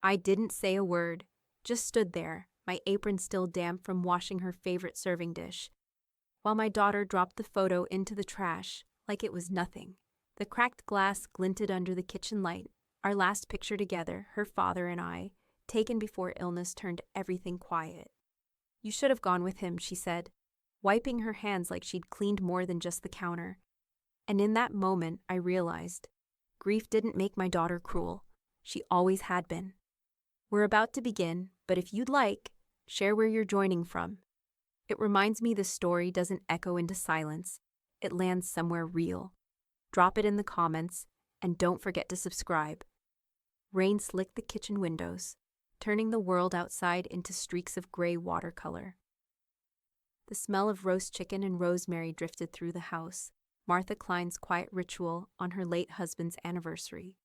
I didn't say a word, just stood there, my apron still damp from washing her favorite serving dish, while my daughter dropped the photo into the trash like it was nothing. The cracked glass glinted under the kitchen light, our last picture together, her father and I, taken before illness turned everything quiet. You should have gone with him, she said, wiping her hands like she'd cleaned more than just the counter. And in that moment, I realized, grief didn't make my daughter cruel. She always had been. We're about to begin, but if you'd like, share where you're joining from. It reminds me this story doesn't echo into silence. It lands somewhere real. Drop it in the comments, and don't forget to subscribe. Rain slicked the kitchen windows, turning the world outside into streaks of gray watercolor. The smell of roast chicken and rosemary drifted through the house, Martha Klein's quiet ritual on her late husband's anniversary.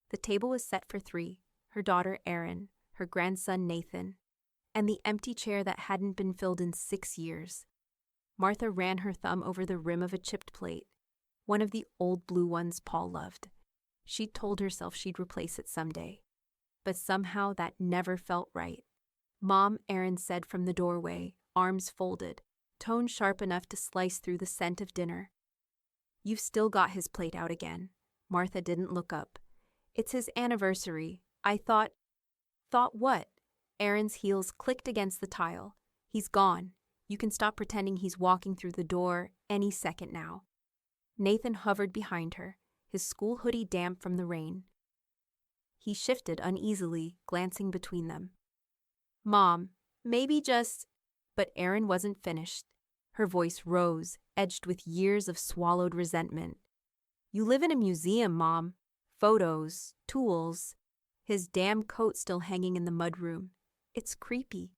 The table was set for 3, her daughter Erin, her grandson Nathan, and the empty chair that hadn't been filled in 6 years. Martha ran her thumb over the rim of a chipped plate, one of the old blue ones Paul loved. She'd told herself she'd replace it someday, but somehow that never felt right. Mom, Erin said from the doorway, arms folded, tone sharp enough to slice through the scent of dinner. You've still got his plate out again. Martha didn't look up. It's his anniversary. I thought what? Erin's heels clicked against the tile. He's gone. You can stop pretending he's walking through the door any second now. Nathan hovered behind her, his school hoodie damp from the rain. He shifted uneasily, glancing between them. Mom, maybe just... But Erin wasn't finished. Her voice rose, edged with years of swallowed resentment. You live in a museum, Mom. Photos, tools. His damn coat still hanging in the mudroom. It's creepy.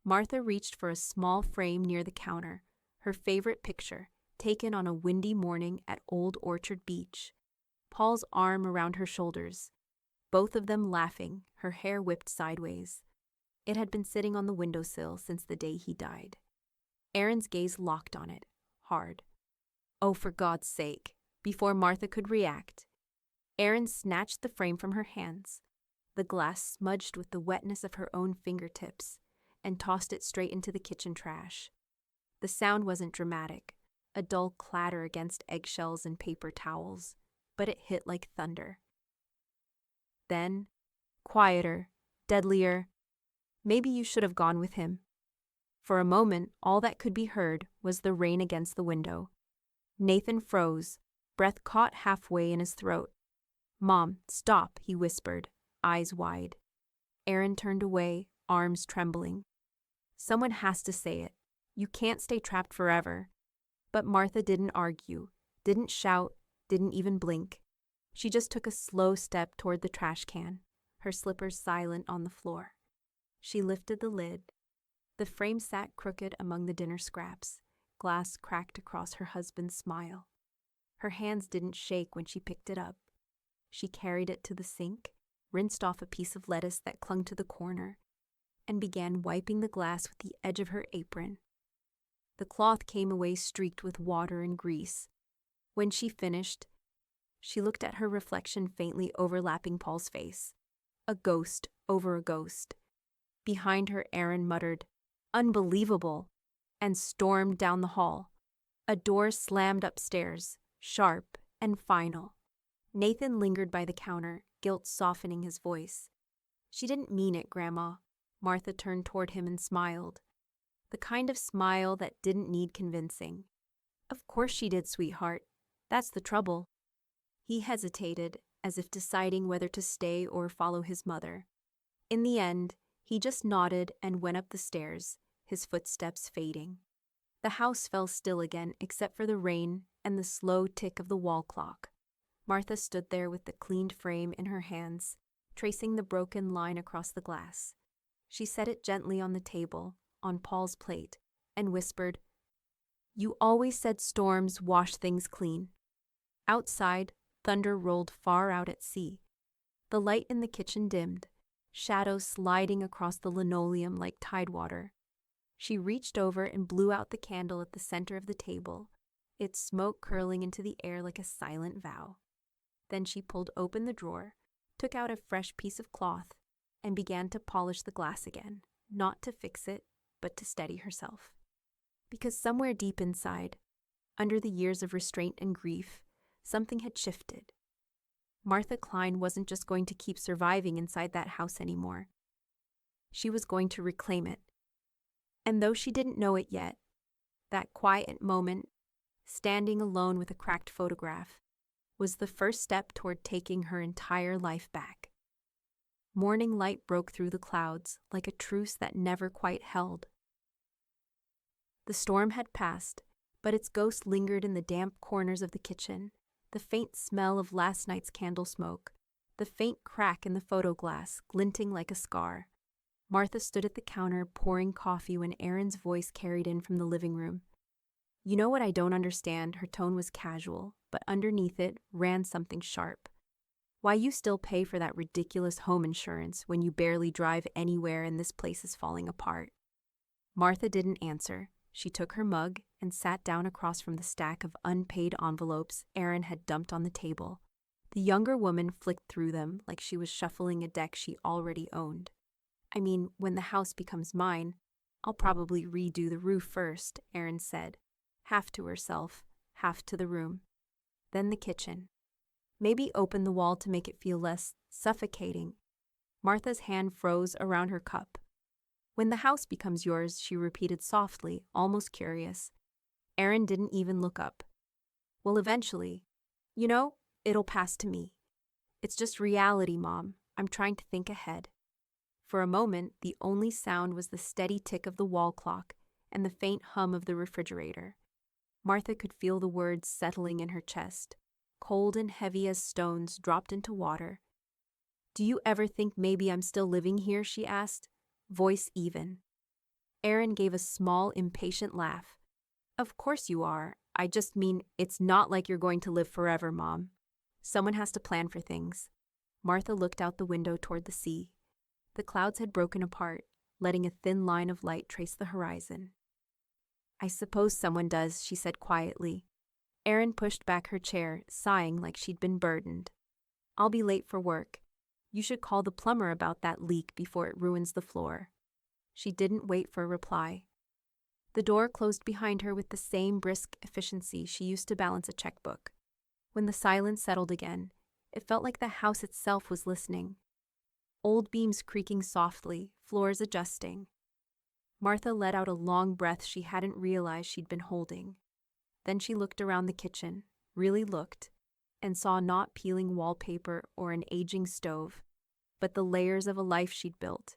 Martha reached for a small frame near the counter, her favorite picture, taken on a windy morning at Old Orchard Beach. Paul's arm around her shoulders, both of them laughing, her hair whipped sideways. It had been sitting on the windowsill since the day he died. Erin's gaze locked on it, hard. Oh, for God's sake! Before Martha could react, Erin snatched the frame from her hands, the glass smudged with the wetness of her own fingertips, and tossed it straight into the kitchen trash. The sound wasn't dramatic, a dull clatter against eggshells and paper towels, but it hit like thunder. Then, quieter, deadlier, maybe you should have gone with him. For a moment, all that could be heard was the rain against the window. Nathan froze, breath caught halfway in his throat. Mom, stop, he whispered, eyes wide. Erin turned away, arms trembling. Someone has to say it. You can't stay trapped forever. But Martha didn't argue, didn't shout, didn't even blink. She just took a slow step toward the trash can, her slippers silent on the floor. She lifted the lid. The frame sat crooked among the dinner scraps, glass cracked across her husband's smile. Her hands didn't shake when she picked it up. She carried it to the sink, rinsed off a piece of lettuce that clung to the corner, and began wiping the glass with the edge of her apron. The cloth came away streaked with water and grease. When she finished, she looked at her reflection faintly overlapping Paul's face. A ghost over a ghost. Behind her, Erin muttered, "Unbelievable," and stormed down the hall. A door slammed upstairs, sharp and final. Nathan lingered by the counter, guilt softening his voice. She didn't mean it, Grandma. Martha turned toward him and smiled. The kind of smile that didn't need convincing. Of course she did, sweetheart. That's the trouble. He hesitated, as if deciding whether to stay or follow his mother. In the end, he just nodded and went up the stairs, his footsteps fading. The house fell still again except for the rain and the slow tick of the wall clock. Martha stood there with the cleaned frame in her hands, tracing the broken line across the glass. She set it gently on the table, on Paul's plate, and whispered, "You always said storms wash things clean." Outside, thunder rolled far out at sea. The light in the kitchen dimmed, shadows sliding across the linoleum like tidewater. She reached over and blew out the candle at the center of the table, its smoke curling into the air like a silent vow. Then she pulled open the drawer, took out a fresh piece of cloth, and began to polish the glass again, not to fix it, but to steady herself. Because somewhere deep inside, under the years of restraint and grief, something had shifted. Martha Klein wasn't just going to keep surviving inside that house anymore. She was going to reclaim it. And though she didn't know it yet, that quiet moment, standing alone with a cracked photograph, was the first step toward taking her entire life back. Morning light broke through the clouds like a truce that never quite held. The storm had passed, but its ghost lingered in the damp corners of the kitchen, the faint smell of last night's candle smoke, the faint crack in the photo glass glinting like a scar. Martha stood at the counter pouring coffee when Erin's voice carried in from the living room. "You know what I don't understand?" Her tone was casual, but underneath it ran something sharp. "Why you still pay for that ridiculous home insurance when you barely drive anywhere and this place is falling apart?" Martha didn't answer. She took her mug and sat down across from the stack of unpaid envelopes Erin had dumped on the table. The younger woman flicked through them like she was shuffling a deck she already owned. "I mean, when the house becomes mine, I'll probably redo the roof first," Erin said, half to herself, half to the room. Then the kitchen. Maybe open the wall to make it feel less suffocating. Martha's hand froze around her cup. "When the house becomes yours," she repeated softly, almost curious. Erin didn't even look up. "Well, eventually. You know, it'll pass to me. It's just reality, Mom. I'm trying to think ahead." For a moment, the only sound was the steady tick of the wall clock and the faint hum of the refrigerator. Martha could feel the words settling in her chest, cold and heavy as stones dropped into water. "Do you ever think maybe I'm still living here?" she asked, voice even. Erin gave a small, impatient laugh. "Of course you are. I just mean it's not like you're going to live forever, Mom. Someone has to plan for things." Martha looked out the window toward the sea. The clouds had broken apart, letting a thin line of light trace the horizon. "I suppose someone does," she said quietly. Erin pushed back her chair, sighing like she'd been burdened. "I'll be late for work. You should call the plumber about that leak before it ruins the floor." She didn't wait for a reply. The door closed behind her with the same brisk efficiency she used to balance a checkbook. When the silence settled again, it felt like the house itself was listening. Old beams creaking softly, floors adjusting. Martha let out a long breath she hadn't realized she'd been holding. Then she looked around the kitchen, really looked, and saw not peeling wallpaper or an aging stove, but the layers of a life she'd built.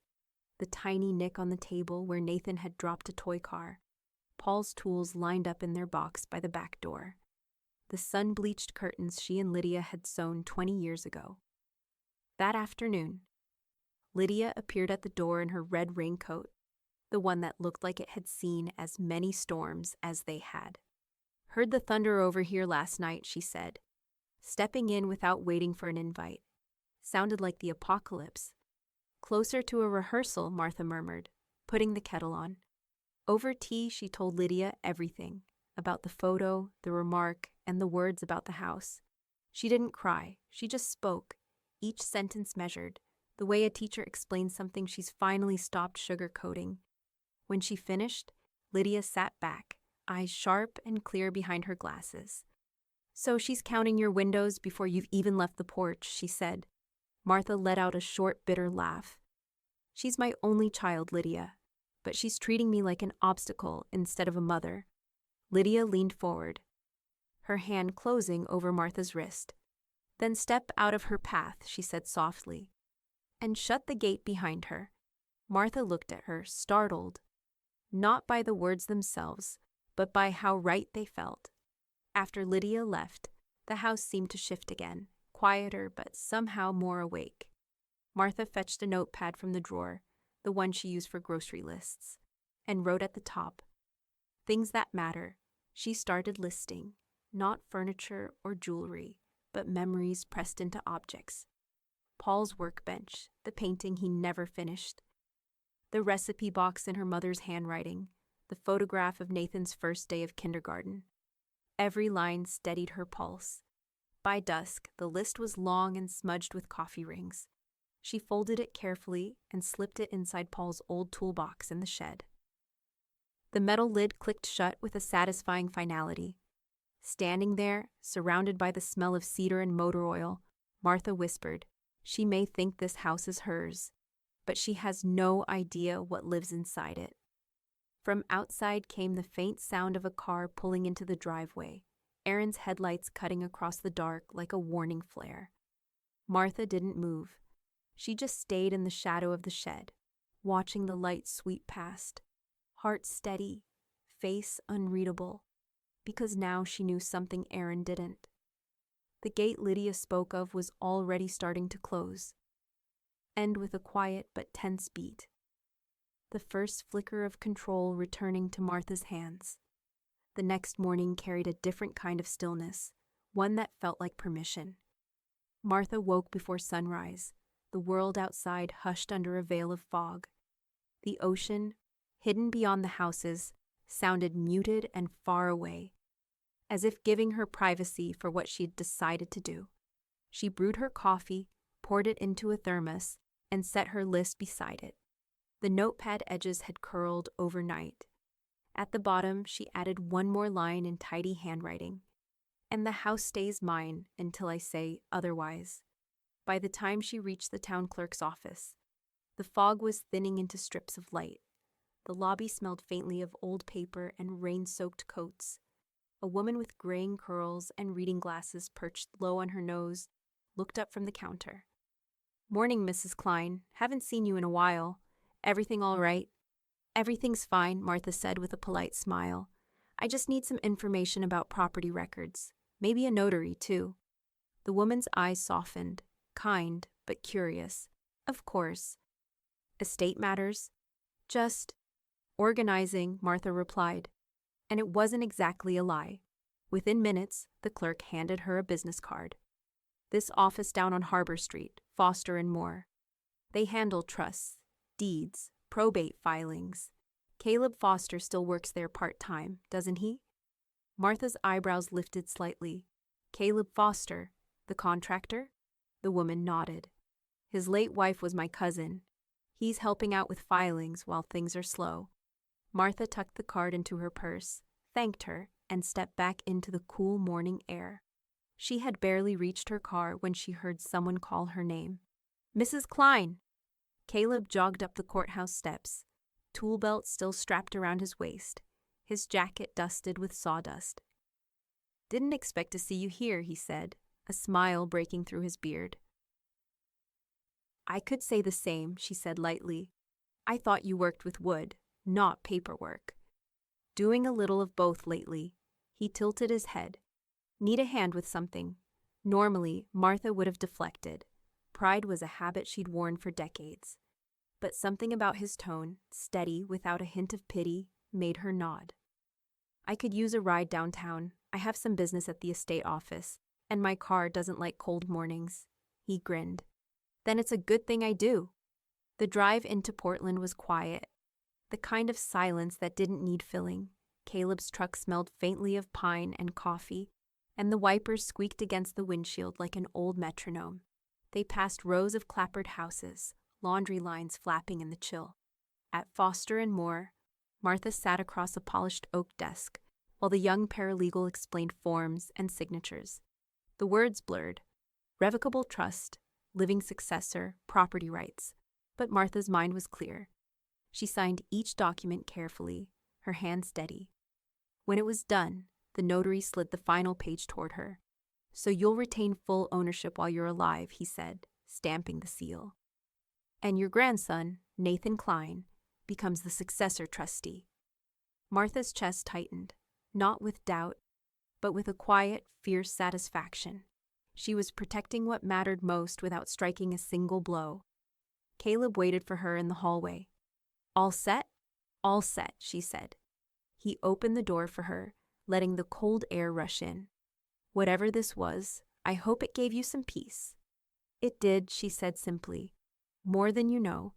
The tiny nick on the table where Nathan had dropped a toy car, Paul's tools lined up in their box by the back door, the sun-bleached curtains she and Lydia had sewn 20 years ago. That afternoon, Lydia appeared at the door in her red raincoat, the one that looked like it had seen as many storms as they had. "Heard the thunder over here last night," she said, stepping in without waiting for an invite. Sounded like the apocalypse. "Closer to a rehearsal," Martha murmured, putting the kettle on. Over tea, she told Lydia everything, about the photo, the remark, and the words about the house. She didn't cry, she just spoke, each sentence measured, the way a teacher explains something she's finally stopped sugarcoating. When she finished, Lydia sat back, eyes sharp and clear behind her glasses. "So she's counting your windows before you've even left the porch," she said. Martha let out a short, bitter laugh. "She's my only child, Lydia, but she's treating me like an obstacle instead of a mother." Lydia leaned forward, her hand closing over Martha's wrist. "Then step out of her path," she said softly, and shut the gate behind her. Martha looked at her, startled, not by the words themselves, but by how right they felt. After Lydia left, the house seemed to shift again, quieter but somehow more awake. Martha fetched a notepad from the drawer, the one she used for grocery lists, and wrote at the top, "Things that matter." She started listing, not furniture or jewelry, but memories pressed into objects. Paul's workbench, the painting he never finished, the recipe box in her mother's handwriting, the photograph of Nathan's first day of kindergarten. Every line steadied her pulse. By dusk, the list was long and smudged with coffee rings. She folded it carefully and slipped it inside Paul's old toolbox in the shed. The metal lid clicked shut with a satisfying finality. Standing there, surrounded by the smell of cedar and motor oil, Martha whispered, "She may think this house is hers, but she has no idea what lives inside it." From outside came the faint sound of a car pulling into the driveway, Aaron's headlights cutting across the dark like a warning flare. Martha didn't move. She just stayed in the shadow of the shed, watching the light sweep past, heart steady, face unreadable, because now she knew something Aaron didn't. The gate Lydia spoke of was already starting to close, end with a quiet but tense beat. The first flicker of control returning to Martha's hands. The next morning carried a different kind of stillness, one that felt like permission. Martha woke before sunrise, the world outside hushed under a veil of fog. The ocean, hidden beyond the houses, sounded muted and far away, as if giving her privacy for what she'd decided to do. She brewed her coffee, poured it into a thermos, and set her list beside it. The notepad edges had curled overnight. At the bottom, she added one more line in tidy handwriting. "And the house stays mine until I say otherwise." By the time she reached the town clerk's office, the fog was thinning into strips of light. The lobby smelled faintly of old paper and rain-soaked coats. A woman with graying curls and reading glasses perched low on her nose looked up from the counter. "Morning, Mrs. Klein. Haven't seen you in a while. Everything all right?" "Everything's fine," Martha said with a polite smile. "I just need some information about property records. Maybe a notary, too." The woman's eyes softened, kind but curious. "Of course. Estate matters?" "Just organizing," Martha replied. And it wasn't exactly a lie. Within minutes, the clerk handed her a business card. "This office down on Harbor Street, Foster and Moore. They handle trusts, deeds, probate filings. Caleb Foster still works there part-time, doesn't he?" Martha's eyebrows lifted slightly. "Caleb Foster, the contractor?" The woman nodded. "His late wife was my cousin. He's helping out with filings while things are slow." Martha tucked the card into her purse, thanked her, and stepped back into the cool morning air. She had barely reached her car when she heard someone call her name. "Mrs. Klein!" Caleb jogged up the courthouse steps, tool belt still strapped around his waist, his jacket dusted with sawdust. "Didn't expect to see you here," he said, a smile breaking through his beard. "I could say the same," she said lightly. "I thought you worked with wood, not paperwork." "Doing a little of both lately." He tilted his head. "Need a hand with something." Normally, Martha would have deflected. Pride was a habit she'd worn for decades. But something about his tone, steady without a hint of pity, made her nod. "I could use a ride downtown. I have some business at the estate office, and my car doesn't like cold mornings." He grinned. "Then it's a good thing I do." The drive into Portland was quiet, the kind of silence that didn't need filling. Caleb's truck smelled faintly of pine and coffee, and the wipers squeaked against the windshield like an old metronome. They passed rows of clappered houses, laundry lines flapping in the chill. At Foster and Moore, Martha sat across a polished oak desk, while the young paralegal explained forms and signatures. The words blurred: revocable trust, living successor, property rights. But Martha's mind was clear. She signed each document carefully, her hand steady. When it was done, the notary slid the final page toward her. "So you'll retain full ownership while you're alive," he said, stamping the seal. "And your grandson, Nathan Klein, becomes the successor trustee." Martha's chest tightened, not with doubt, but with a quiet, fierce satisfaction. She was protecting what mattered most without striking a single blow. Caleb waited for her in the hallway. "All set?" "All set," she said. He opened the door for her, letting the cold air rush in. "Whatever this was, I hope it gave you some peace." "It did," she said simply. "More than you know."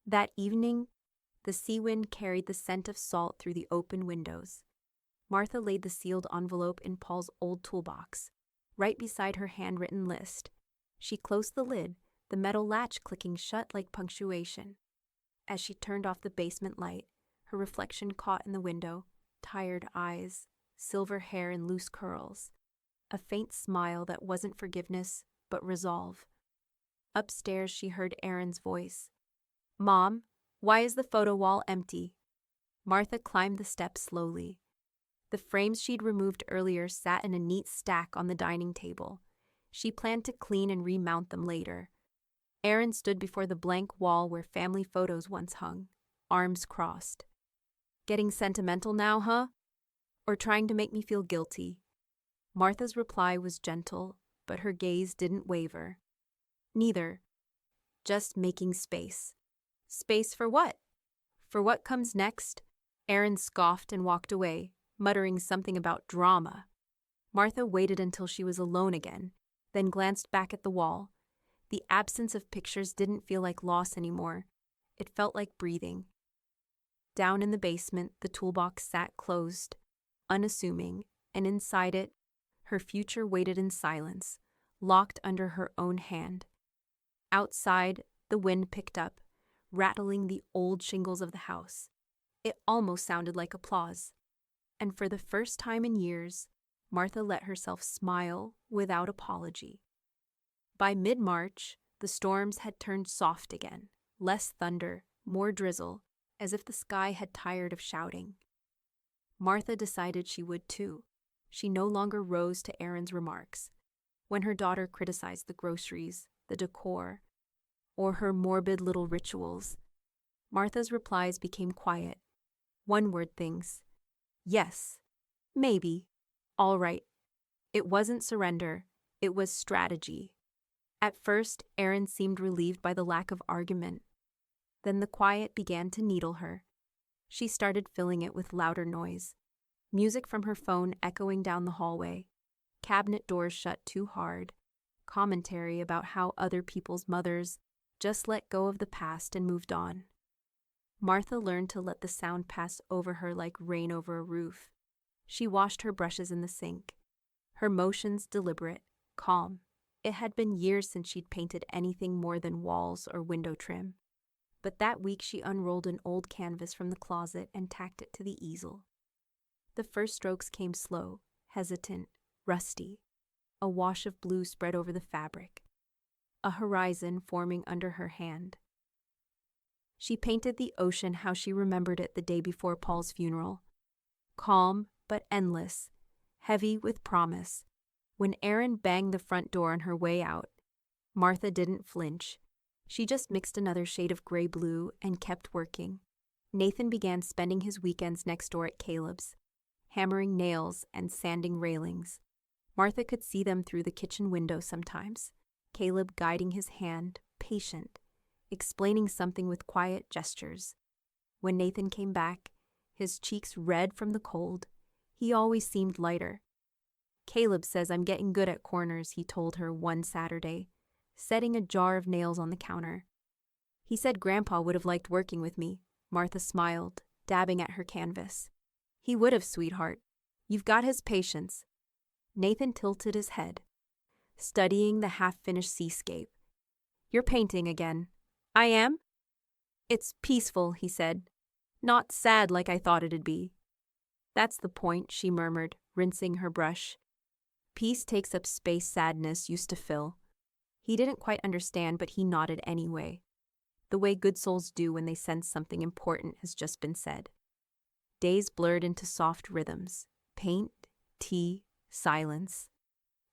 That evening, the sea wind carried the scent of salt through the open windows. Martha laid the sealed envelope in Paul's old toolbox, right beside her handwritten list. She closed the lid, the metal latch clicking shut like punctuation. As she turned off the basement light, her reflection caught in the window, tired eyes, silver hair in loose curls, a faint smile that wasn't forgiveness, but resolve. Upstairs, she heard Aaron's voice. "Mom, why is the photo wall empty?" Martha climbed the steps slowly. The frames she'd removed earlier sat in a neat stack on the dining table. She planned to clean and remount them later. Aaron stood before the blank wall where family photos once hung, arms crossed. "Getting sentimental now, huh? Or trying to make me feel guilty?" Martha's reply was gentle, but her gaze didn't waver. "Neither. Just making space." "Space for what?" "For what comes next?" Aaron scoffed and walked away, muttering something about drama. Martha waited until she was alone again, then glanced back at the wall. The absence of pictures didn't feel like loss anymore. It felt like breathing. Down in the basement, the toolbox sat closed, unassuming, and inside it, her future waited in silence, locked under her own hand. Outside, the wind picked up, rattling the old shingles of the house. It almost sounded like applause. And for the first time in years, Martha let herself smile without apology. By mid-March, the storms had turned soft again, less thunder, more drizzle, as if the sky had tired of shouting. Martha decided she would too. She no longer rose to Aaron's remarks. When her daughter criticized the groceries, the decor, or her morbid little rituals, Martha's replies became quiet. One-word things. Yes. Maybe. All right. It wasn't surrender. It was strategy. At first, Aaron seemed relieved by the lack of argument. Then the quiet began to needle her. She started filling it with louder noise. Music from her phone echoing down the hallway. Cabinet doors shut too hard. Commentary about how other people's mothers just let go of the past and moved on. Martha learned to let the sound pass over her like rain over a roof. She washed her brushes in the sink. Her motions deliberate, calm. It had been years since she'd painted anything more than walls or window trim. But that week she unrolled an old canvas from the closet and tacked it to the easel. The first strokes came slow, hesitant, rusty. A wash of blue spread over the fabric. A horizon forming under her hand. She painted the ocean how she remembered it the day before Paul's funeral. Calm but endless, heavy with promise. When Aaron banged the front door on her way out, Martha didn't flinch. She just mixed another shade of gray-blue and kept working. Nathan began spending his weekends next door at Caleb's, hammering nails and sanding railings. Martha could see them through the kitchen window sometimes, Caleb guiding his hand, patient, explaining something with quiet gestures. When Nathan came back, his cheeks red from the cold, he always seemed lighter. "Caleb says I'm getting good at corners," he told her one Saturday, setting a jar of nails on the counter. "He said Grandpa would have liked working with me." Martha smiled, dabbing at her canvas. "He would have, sweetheart. You've got his patience." Nathan tilted his head, studying the half-finished seascape. "You're painting again." "I am?" "It's peaceful," he said. "Not sad like I thought it'd be." "That's the point," she murmured, rinsing her brush. Peace takes up space sadness used to fill. He didn't quite understand, but he nodded anyway, the way good souls do when they sense something important has just been said. Days blurred into soft rhythms. Paint, tea, silence.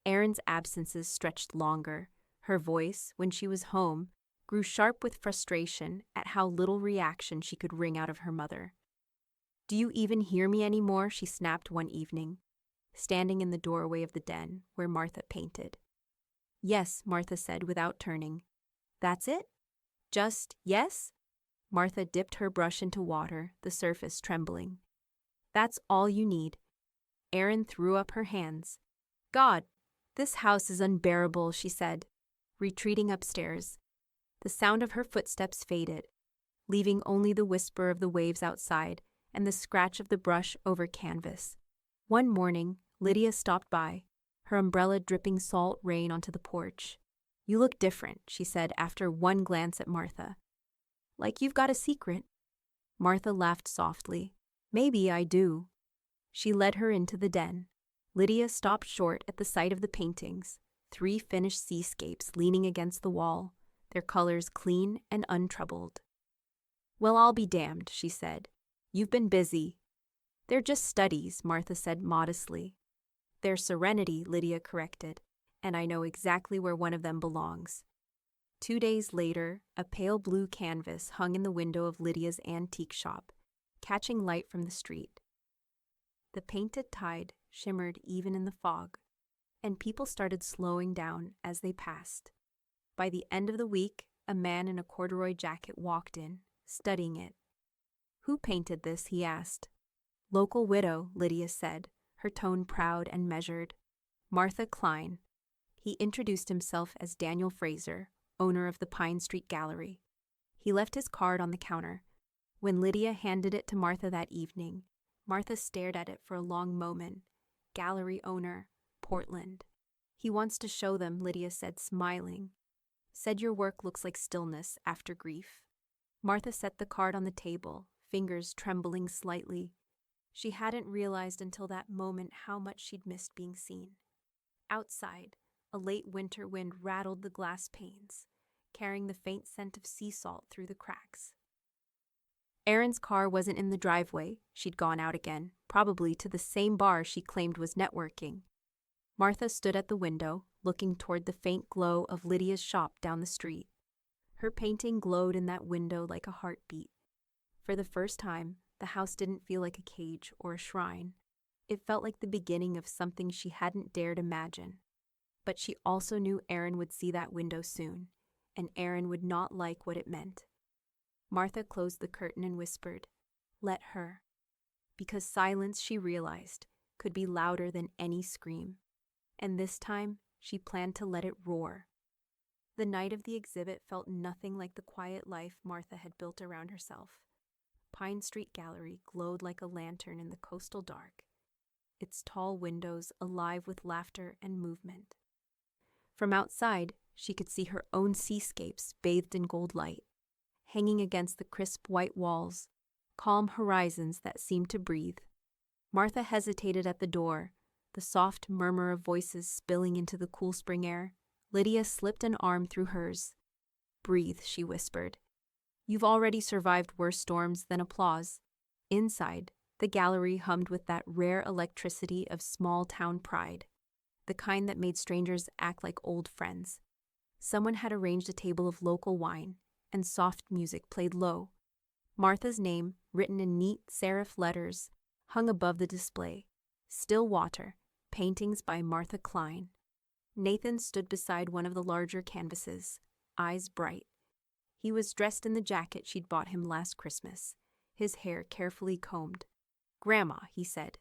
Erin's absences stretched longer. Her voice, when she was home, grew sharp with frustration at how little reaction she could wring out of her mother. "Do you even hear me anymore?" she snapped one evening, standing in the doorway of the den where Martha painted. "Yes," Martha said without turning. "That's it? Just yes?" Martha dipped her brush into water, the surface trembling. "That's all you need." Erin threw up her hands. "God, this house is unbearable," she said, retreating upstairs. The sound of her footsteps faded, leaving only the whisper of the waves outside and the scratch of the brush over canvas. One morning, Lydia stopped by, her umbrella dripping salt rain onto the porch. You look different, she said after one glance at Martha. Like you've got a secret. Martha laughed softly. Maybe I do. She led her into the den. Lydia stopped short at the sight of the paintings, 3 finished seascapes leaning against the wall, their colors clean and untroubled. Well, I'll be damned, she said. You've been busy. They're just studies, Martha said modestly. They're Serenity, Lydia corrected, and I know exactly where one of them belongs. 2 days later, a pale blue canvas hung in the window of Lydia's antique shop, catching light from the street. The painted tide shimmered even in the fog, and people started slowing down as they passed. By the end of the week, a man in a corduroy jacket walked in, studying it. Who painted this? He asked. Local widow, Lydia said, her tone proud and measured. Martha Klein. He introduced himself as Daniel Fraser, owner of the Pine Street Gallery. He left his card on the counter. When Lydia handed it to Martha that evening, Martha stared at it for a long moment. Gallery owner, Portland. He wants to show them, Lydia said, smiling. Said your work looks like stillness after grief. Martha set the card on the table, fingers trembling slightly. She hadn't realized until that moment how much she'd missed being seen. Outside, a late winter wind rattled the glass panes, carrying the faint scent of sea salt through the cracks. Erin's car wasn't in the driveway. She'd gone out again, probably to the same bar she claimed was networking. Martha stood at the window, looking toward the faint glow of Lydia's shop down the street. Her painting glowed in that window like a heartbeat. For the first time, the house didn't feel like a cage or a shrine. It felt like the beginning of something she hadn't dared imagine. But she also knew Erin would see that window soon, and Erin would not like what it meant. Martha closed the curtain and whispered, "Let her." Because silence, she realized, could be louder than any scream. And this time, she planned to let it roar. The night of the exhibit felt nothing like the quiet life Martha had built around herself. Pine Street Gallery glowed like a lantern in the coastal dark, its tall windows alive with laughter and movement. From outside, she could see her own seascapes bathed in gold light, hanging against the crisp white walls, calm horizons that seemed to breathe. Martha hesitated at the door, the soft murmur of voices spilling into the cool spring air. Lydia slipped an arm through hers. "Breathe," she whispered. "You've already survived worse storms than applause." Inside, the gallery hummed with that rare electricity of small-town pride, the kind that made strangers act like old friends. Someone had arranged a table of local wine, and soft music played low. Martha's name, written in neat serif letters, hung above the display. Still Water, paintings by Martha Klein. Nathan stood beside one of the larger canvases, eyes bright. He was dressed in the jacket she'd bought him last Christmas, his hair carefully combed. "Grandma," he said.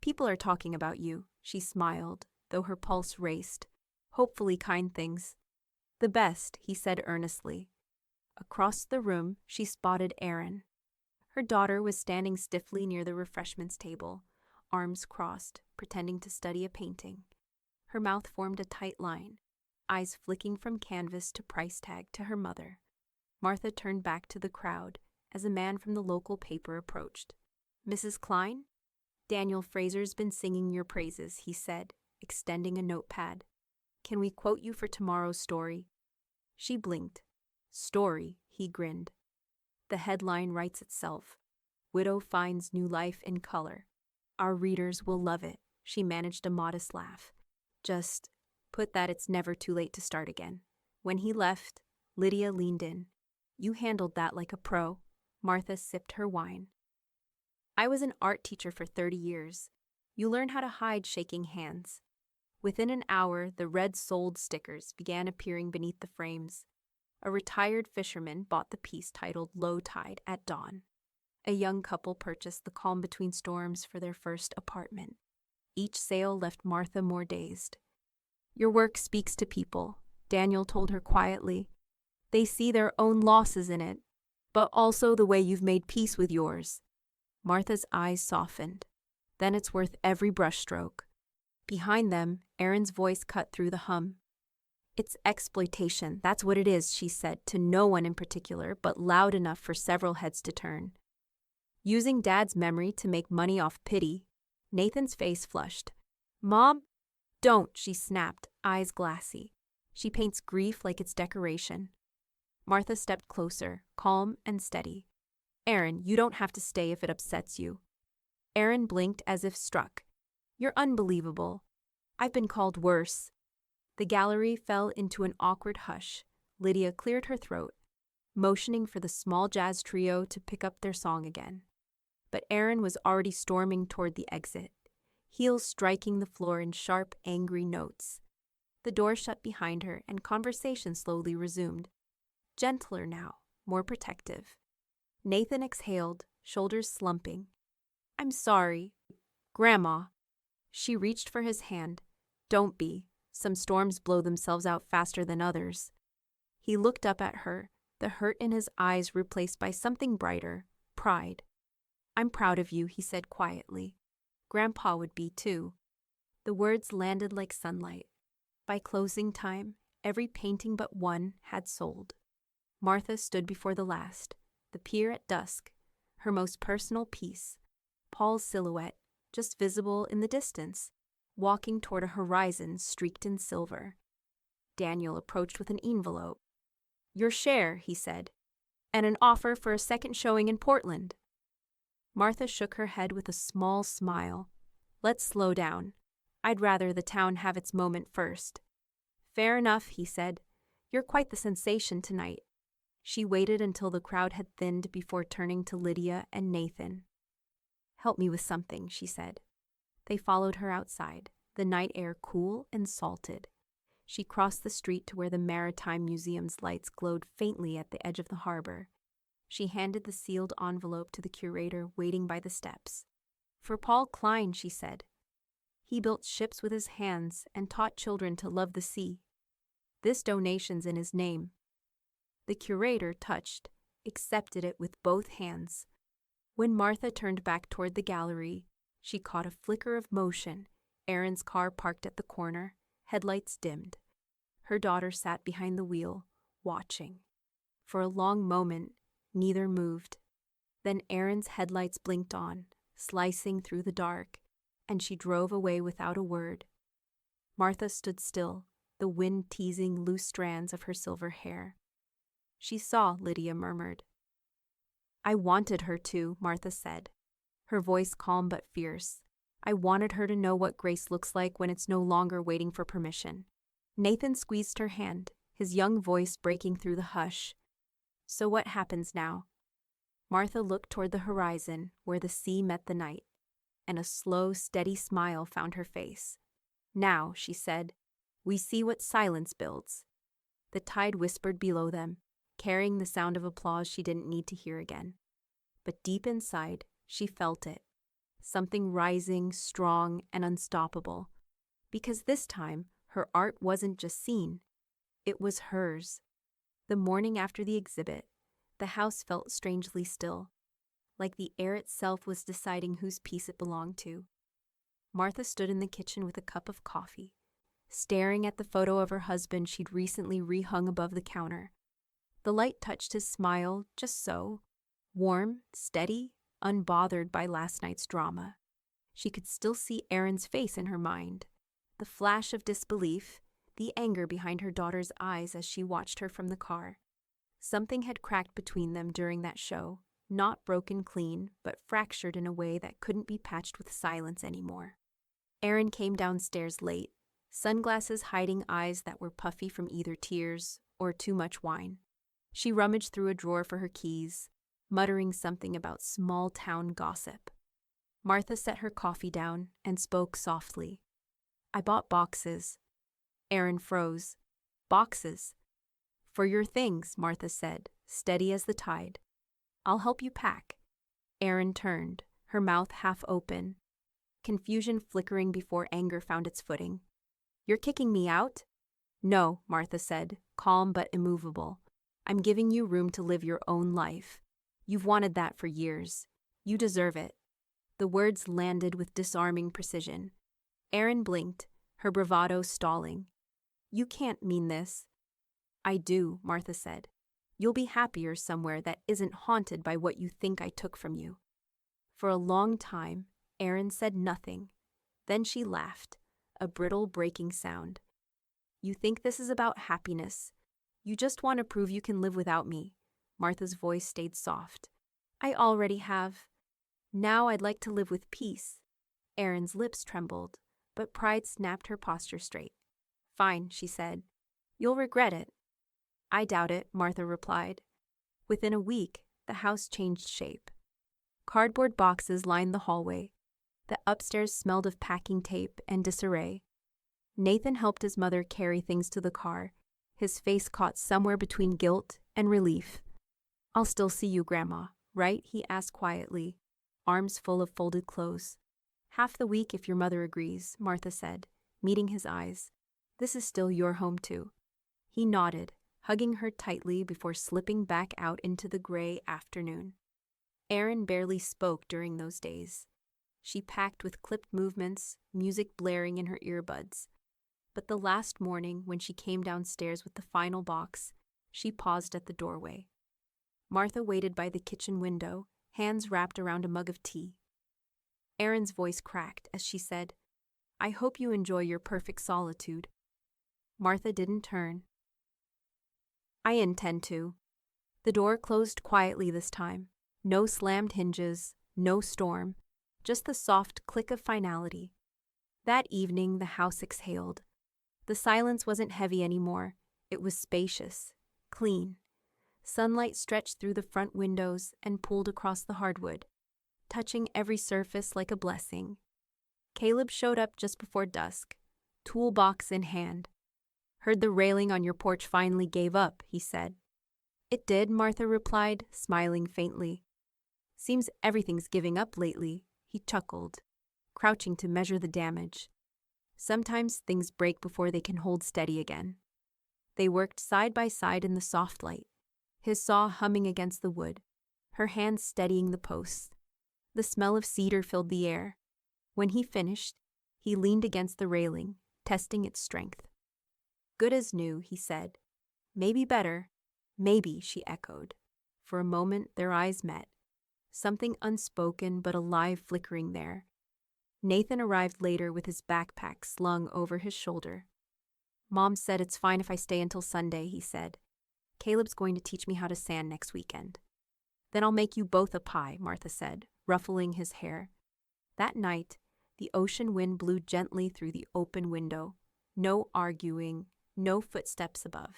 "People are talking about you," she smiled, though her pulse raced. "Hopefully kind things." "The best," he said earnestly. Across the room, she spotted Erin. Her daughter was standing stiffly near the refreshments table, arms crossed, pretending to study a painting. Her mouth formed a tight line, eyes flicking from canvas to price tag to her mother. Martha turned back to the crowd as a man from the local paper approached. "Mrs. Klein? Daniel Fraser's been singing your praises," he said, extending a notepad. "Can we quote you for tomorrow's story?" She blinked. "Story," he grinned. "The headline writes itself. Widow finds new life in color. Our readers will love it." She managed a modest laugh. "Just put that it's never too late to start again." When he left, Lydia leaned in. "You handled that like a pro." Martha sipped her wine. "I was an art teacher for 30 years. You learn how to hide shaking hands." Within an hour, the red sold stickers began appearing beneath the frames. A retired fisherman bought the piece titled Low Tide at dawn. A young couple purchased The Calm Between Storms for their first apartment. Each sale left Martha more dazed. "Your work speaks to people," Daniel told her quietly. "They see their own losses in it, but also the way you've made peace with yours." Martha's eyes softened. "Then it's worth every brushstroke." Behind them, Erin's voice cut through the hum. It's exploitation, that's what it is, she said, to no one in particular, but loud enough for several heads to turn. Using Dad's memory to make money off pity, Nathan's face flushed. Mom? Don't, she snapped, eyes glassy. She paints grief like it's decoration. Martha stepped closer, calm and steady. Aaron, you don't have to stay if it upsets you. Aaron blinked as if struck. You're unbelievable. I've been called worse. The gallery fell into an awkward hush. Lydia cleared her throat, motioning for the small jazz trio to pick up their song again. But Aaron was already storming toward the exit, heels striking the floor in sharp, angry notes. The door shut behind her and conversation slowly resumed. Gentler now, more protective. Nathan exhaled, shoulders slumping. I'm sorry. Grandma. She reached for his hand. Don't be. Some storms blow themselves out faster than others. He looked up at her, the hurt in his eyes replaced by something brighter, pride. I'm proud of you, he said quietly. Grandpa would be too. The words landed like sunlight. By closing time, every painting but one had sold. Martha stood before the last, the pier at dusk, her most personal piece, Paul's silhouette, just visible in the distance, walking toward a horizon streaked in silver. Daniel approached with an envelope. Your share, he said, and an offer for a second showing in Portland. Martha shook her head with a small smile. Let's slow down. I'd rather the town have its moment first. Fair enough, he said. You're quite the sensation tonight. She waited until the crowd had thinned before turning to Lydia and Nathan. Help me with something, she said. They followed her outside, the night air cool and salted. She crossed the street to where the Maritime Museum's lights glowed faintly at the edge of the harbor. She handed the sealed envelope to the curator waiting by the steps. For Paul Klein, she said. He built ships with his hands and taught children to love the sea. This donation's in his name. The curator, touched, accepted it with both hands. When Martha turned back toward the gallery, she caught a flicker of motion. Aaron's car parked at the corner, headlights dimmed. Her daughter sat behind the wheel, watching. For a long moment, neither moved. Then Aaron's headlights blinked on, slicing through the dark, and she drove away without a word. Martha stood still, the wind teasing loose strands of her silver hair. She saw, Lydia murmured. I wanted her to, Martha said, her voice calm but fierce. I wanted her to know what grace looks like when it's no longer waiting for permission. Nathan squeezed her hand, his young voice breaking through the hush. So what happens now? Martha looked toward the horizon where the sea met the night, and a slow, steady smile found her face. Now, she said, we see what silence builds. The tide whispered below them, carrying the sound of applause she didn't need to hear again. But deep inside, she felt it. Something rising, strong, and unstoppable. Because this time, her art wasn't just seen. It was hers. The morning after the exhibit, the house felt strangely still, like the air itself was deciding whose piece it belonged to. Martha stood in the kitchen with a cup of coffee, staring at the photo of her husband she'd recently rehung above the counter. The light touched his smile just so, warm, steady, unbothered by last night's drama. She could still see Aaron's face in her mind, the flash of disbelief, the anger behind her daughter's eyes as she watched her from the car. Something had cracked between them during that show, not broken clean, but fractured in a way that couldn't be patched with silence anymore. Aaron came downstairs late, sunglasses hiding eyes that were puffy from either tears or too much wine. She rummaged through a drawer for her keys, muttering something about small-town gossip. Martha set her coffee down and spoke softly. I bought boxes. Aaron froze. Boxes. For your things, Martha said, steady as the tide. I'll help you pack. Aaron turned, her mouth half open, confusion flickering before anger found its footing. You're kicking me out? No, Martha said, calm but immovable. I'm giving you room to live your own life. You've wanted that for years. You deserve it. The words landed with disarming precision. Aaron blinked, her bravado stalling. You can't mean this. I do, Martha said. You'll be happier somewhere that isn't haunted by what you think I took from you. For a long time, Erin said nothing. Then she laughed, a brittle breaking sound. You think this is about happiness. You just want to prove you can live without me. Martha's voice stayed soft. I already have. Now I'd like to live with peace. Erin's lips trembled, but pride snapped her posture straight. Fine, she said. You'll regret it. I doubt it, Martha replied. Within a week, the house changed shape. Cardboard boxes lined the hallway. The upstairs smelled of packing tape and disarray. Nathan helped his mother carry things to the car, his face caught somewhere between guilt and relief. I'll still see you, Grandma, right? He asked quietly, arms full of folded clothes. Half the week if your mother agrees, Martha said, meeting his eyes. This is still your home too. He nodded, hugging her tightly before slipping back out into the gray afternoon. Erin barely spoke during those days. She packed with clipped movements, music blaring in her earbuds. But the last morning, when she came downstairs with the final box, she paused at the doorway. Martha waited by the kitchen window, hands wrapped around a mug of tea. Erin's voice cracked as she said, I hope you enjoy your perfect solitude. Martha didn't turn. I intend to. The door closed quietly this time. No slammed hinges, no storm, just the soft click of finality. That evening, the house exhaled. The silence wasn't heavy anymore. It was spacious, clean. Sunlight stretched through the front windows and pooled across the hardwood, touching every surface like a blessing. Caleb showed up just before dusk, toolbox in hand. Heard the railing on your porch finally gave up, he said. It did, Martha replied, smiling faintly. Seems everything's giving up lately, he chuckled, crouching to measure the damage. Sometimes things break before they can hold steady again. They worked side by side in the soft light, his saw humming against the wood, her hands steadying the posts. The smell of cedar filled the air. When he finished, he leaned against the railing, testing its strength. Good as new, he said. Maybe better. Maybe, she echoed. For a moment, their eyes met. Something unspoken but alive flickering there. Nathan arrived later with his backpack slung over his shoulder. Mom said it's fine if I stay until Sunday, he said. Caleb's going to teach me how to sand next weekend. Then I'll make you both a pie, Martha said, ruffling his hair. That night, the ocean wind blew gently through the open window. No arguing, no footsteps above.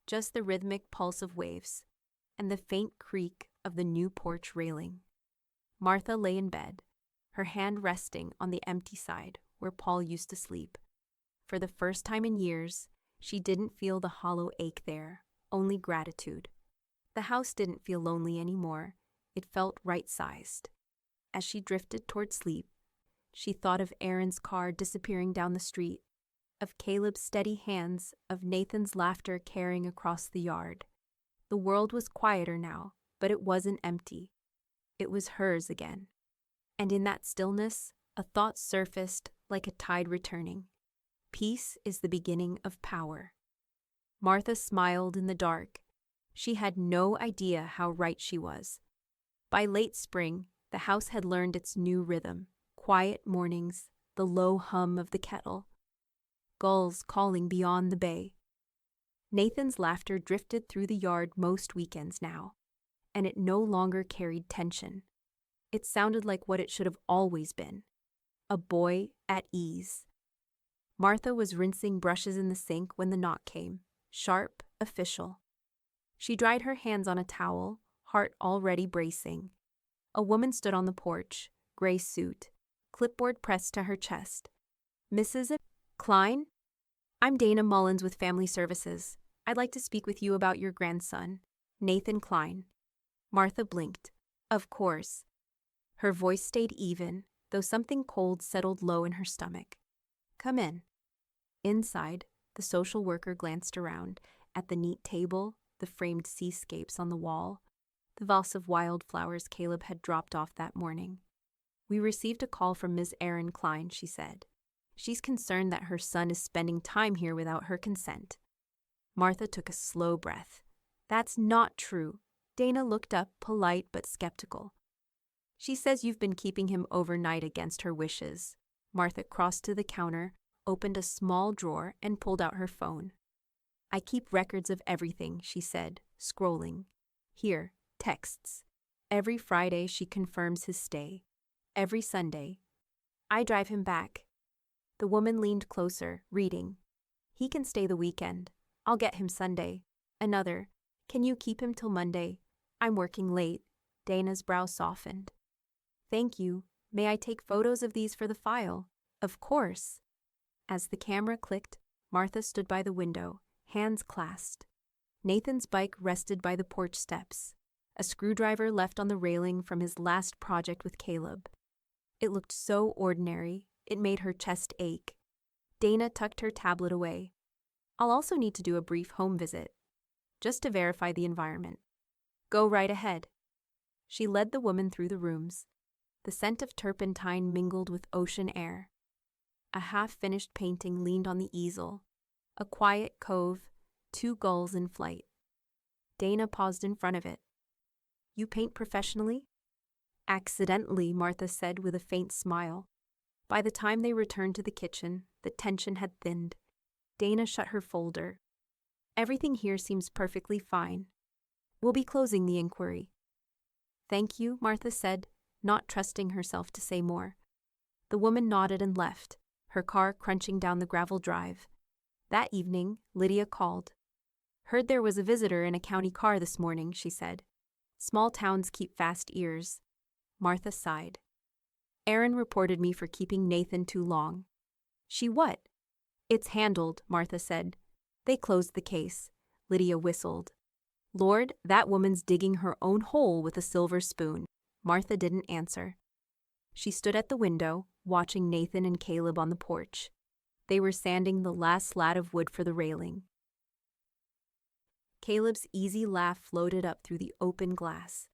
Just the rhythmic pulse of waves and the faint creak of the new porch railing. Martha lay in bed, her hand resting on the empty side where Paul used to sleep. For the first time in years, she didn't feel the hollow ache there, only gratitude. The house didn't feel lonely anymore. It felt right-sized. As she drifted toward sleep, she thought of Erin's car disappearing down the street, of Caleb's steady hands, of Nathan's laughter carrying across the yard. The world was quieter now, but it wasn't empty. It was hers again. And in that stillness, a thought surfaced like a tide returning. Peace is the beginning of power. Martha smiled in the dark. She had no idea how right she was. By late spring, the house had learned its new rhythm, quiet mornings, the low hum of the kettle, gulls calling beyond the bay. Nathan's laughter drifted through the yard most weekends now, and it no longer carried tension. It sounded like what it should have always been, a boy at ease. Martha was rinsing brushes in the sink when the knock came, sharp, official. She dried her hands on a towel, heart already bracing. A woman stood on the porch, gray suit, clipboard pressed to her chest. Mrs. Klein? I'm Dana Mullins with Family Services. I'd like to speak with you about your grandson, Nathan Klein. Martha blinked. Of course. Her voice stayed even, though something cold settled low in her stomach. Come in. Inside, the social worker glanced around at the neat table, the framed seascapes on the wall, the vase of wildflowers Caleb had dropped off that morning. We received a call from Ms. Erin Klein, she said. She's concerned that her son is spending time here without her consent. Martha took a slow breath. That's not true. Dana looked up, polite but skeptical. She says you've been keeping him overnight against her wishes. Martha crossed to the counter, opened a small drawer, and pulled out her phone. I keep records of everything, she said, scrolling. Here, texts. Every Friday she confirms his stay. Every Sunday. I drive him back. The woman leaned closer, reading. He can stay the weekend. I'll get him Sunday. Another. Can you keep him till Monday? I'm working late. Dana's brow softened. Thank you. May I take photos of these for the file? Of course. As the camera clicked, Martha stood by the window, hands clasped. Nathan's bike rested by the porch steps, a screwdriver left on the railing from his last project with Caleb. It looked so ordinary, it made her chest ache. Dana tucked her tablet away. I'll also need to do a brief home visit, just to verify the environment. Go right ahead. She led the woman through the rooms. The scent of turpentine mingled with ocean air. A half-finished painting leaned on the easel. A quiet cove, 2 gulls in flight. Dana paused in front of it. You paint professionally? Accidentally, Martha said with a faint smile. By the time they returned to the kitchen, the tension had thinned. Dana shut her folder. Everything here seems perfectly fine. We'll be closing the inquiry. Thank you, Martha said, not trusting herself to say more. The woman nodded and left, her car crunching down the gravel drive. That evening, Lydia called. Heard there was a visitor in a county car this morning, she said. Small towns keep fast ears. Martha sighed. Aaron reported me for keeping Nathan too long. She what? It's handled, Martha said. They closed the case. Lydia whistled. Lord, that woman's digging her own hole with a silver spoon. Martha didn't answer. She stood at the window, watching Nathan and Caleb on the porch. They were sanding the last slat of wood for the railing. Caleb's easy laugh floated up through the open glass.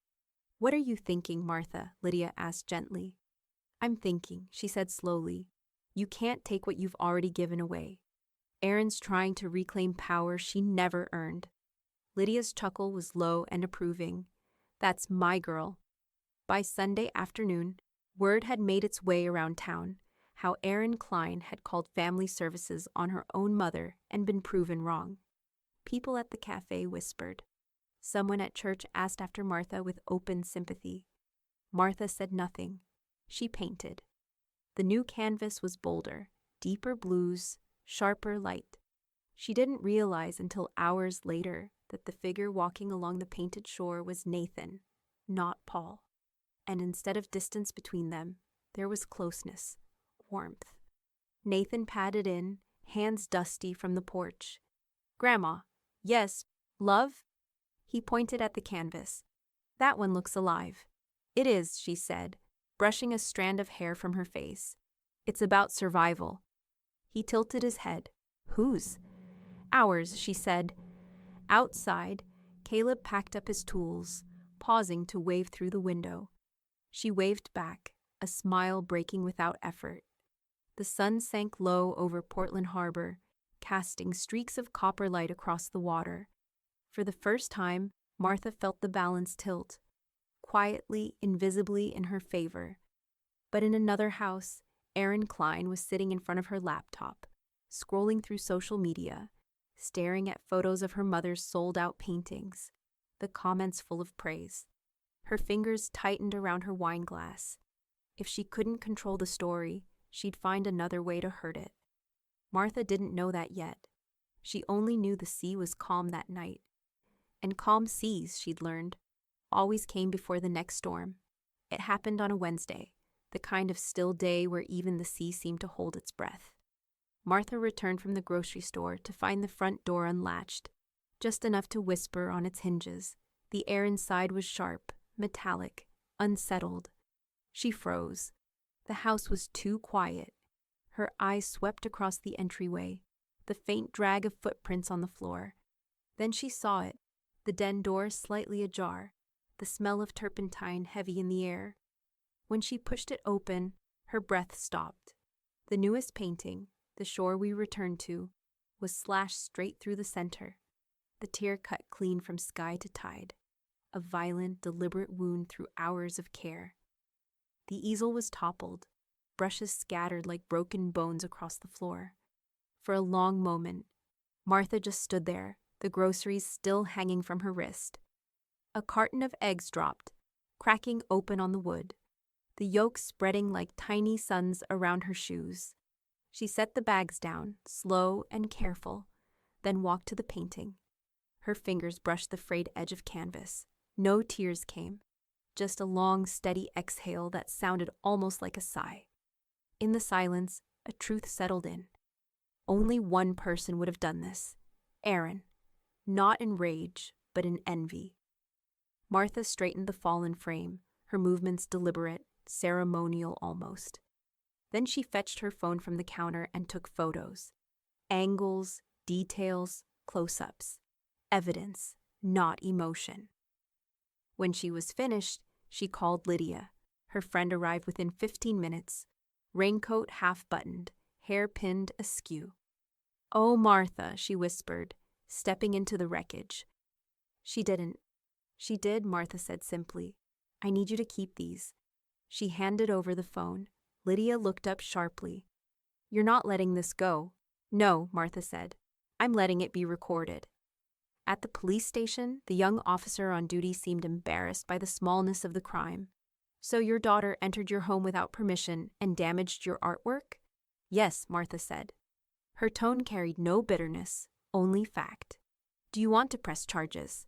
What are you thinking, Martha? Lydia asked gently. I'm thinking, she said slowly. You can't take what you've already given away. Aaron's trying to reclaim power she never earned. Lydia's chuckle was low and approving. That's my girl. By Sunday afternoon, word had made its way around town how Aaron Klein had called family services on her own mother and been proven wrong. People at the cafe whispered. Someone at church asked after Martha with open sympathy. Martha said nothing. She painted. The new canvas was bolder, deeper blues, sharper light. She didn't realize until hours later that the figure walking along the painted shore was Nathan, not Paul. And instead of distance between them, there was closeness, warmth. Nathan padded in, hands dusty from the porch. Grandma, yes, love? He pointed at the canvas. That one looks alive. It is, she said, brushing a strand of hair from her face. It's about survival. He tilted his head. Whose? Ours, she said. Outside, Caleb packed up his tools, pausing to wave through the window. She waved back, a smile breaking without effort. The sun sank low over Portland Harbor, casting streaks of copper light across the water. For the first time, Martha felt the balance tilt, quietly, invisibly in her favor. But in another house, Aaron Klein was sitting in front of her laptop, scrolling through social media, staring at photos of her mother's sold-out paintings, the comments full of praise. Her fingers tightened around her wine glass. If she couldn't control the story, she'd find another way to hurt it. Martha didn't know that yet. She only knew the sea was calm that night. And calm seas, she'd learned, always came before the next storm. It happened on a Wednesday, the kind of still day where even the sea seemed to hold its breath. Martha returned from the grocery store to find the front door unlatched, just enough to whisper on its hinges. The air inside was sharp, metallic, unsettled. She froze. The house was too quiet. Her eyes swept across the entryway, the faint drag of footprints on the floor. Then she saw it, the den door slightly ajar, the smell of turpentine heavy in the air. When she pushed it open, her breath stopped. The newest painting, the shore we returned to, was slashed straight through the center, the tear cut clean from sky to tide, a violent, deliberate wound through hours of care. The easel was toppled, brushes scattered like broken bones across the floor. For a long moment, Martha just stood there, the groceries still hanging from her wrist. A carton of eggs dropped, cracking open on the wood, the yolks spreading like tiny suns around her shoes. She set the bags down, slow and careful, then walked to the painting. Her fingers brushed the frayed edge of canvas. No tears came, just a long, steady exhale that sounded almost like a sigh. In the silence, a truth settled in. Only one person would have done this, Aaron, not in rage, but in envy. Martha straightened the fallen frame, her movements deliberate, ceremonial almost. Then she fetched her phone from the counter and took photos. Angles, details, close-ups. Evidence, not emotion. When she was finished, she called Lydia. Her friend arrived within 15 minutes, raincoat half-buttoned, hair pinned askew. "Oh, Martha," she whispered, stepping into the wreckage. "She didn't." "She did," Martha said simply. "I need you to keep these." She handed over the phone. Lydia looked up sharply. "You're not letting this go." "No," Martha said. "I'm letting it be recorded." At the police station, the young officer on duty seemed embarrassed by the smallness of the crime. "So your daughter entered your home without permission and damaged your artwork?" "Yes," Martha said. Her tone carried no bitterness, only fact. "Do you want to press charges?"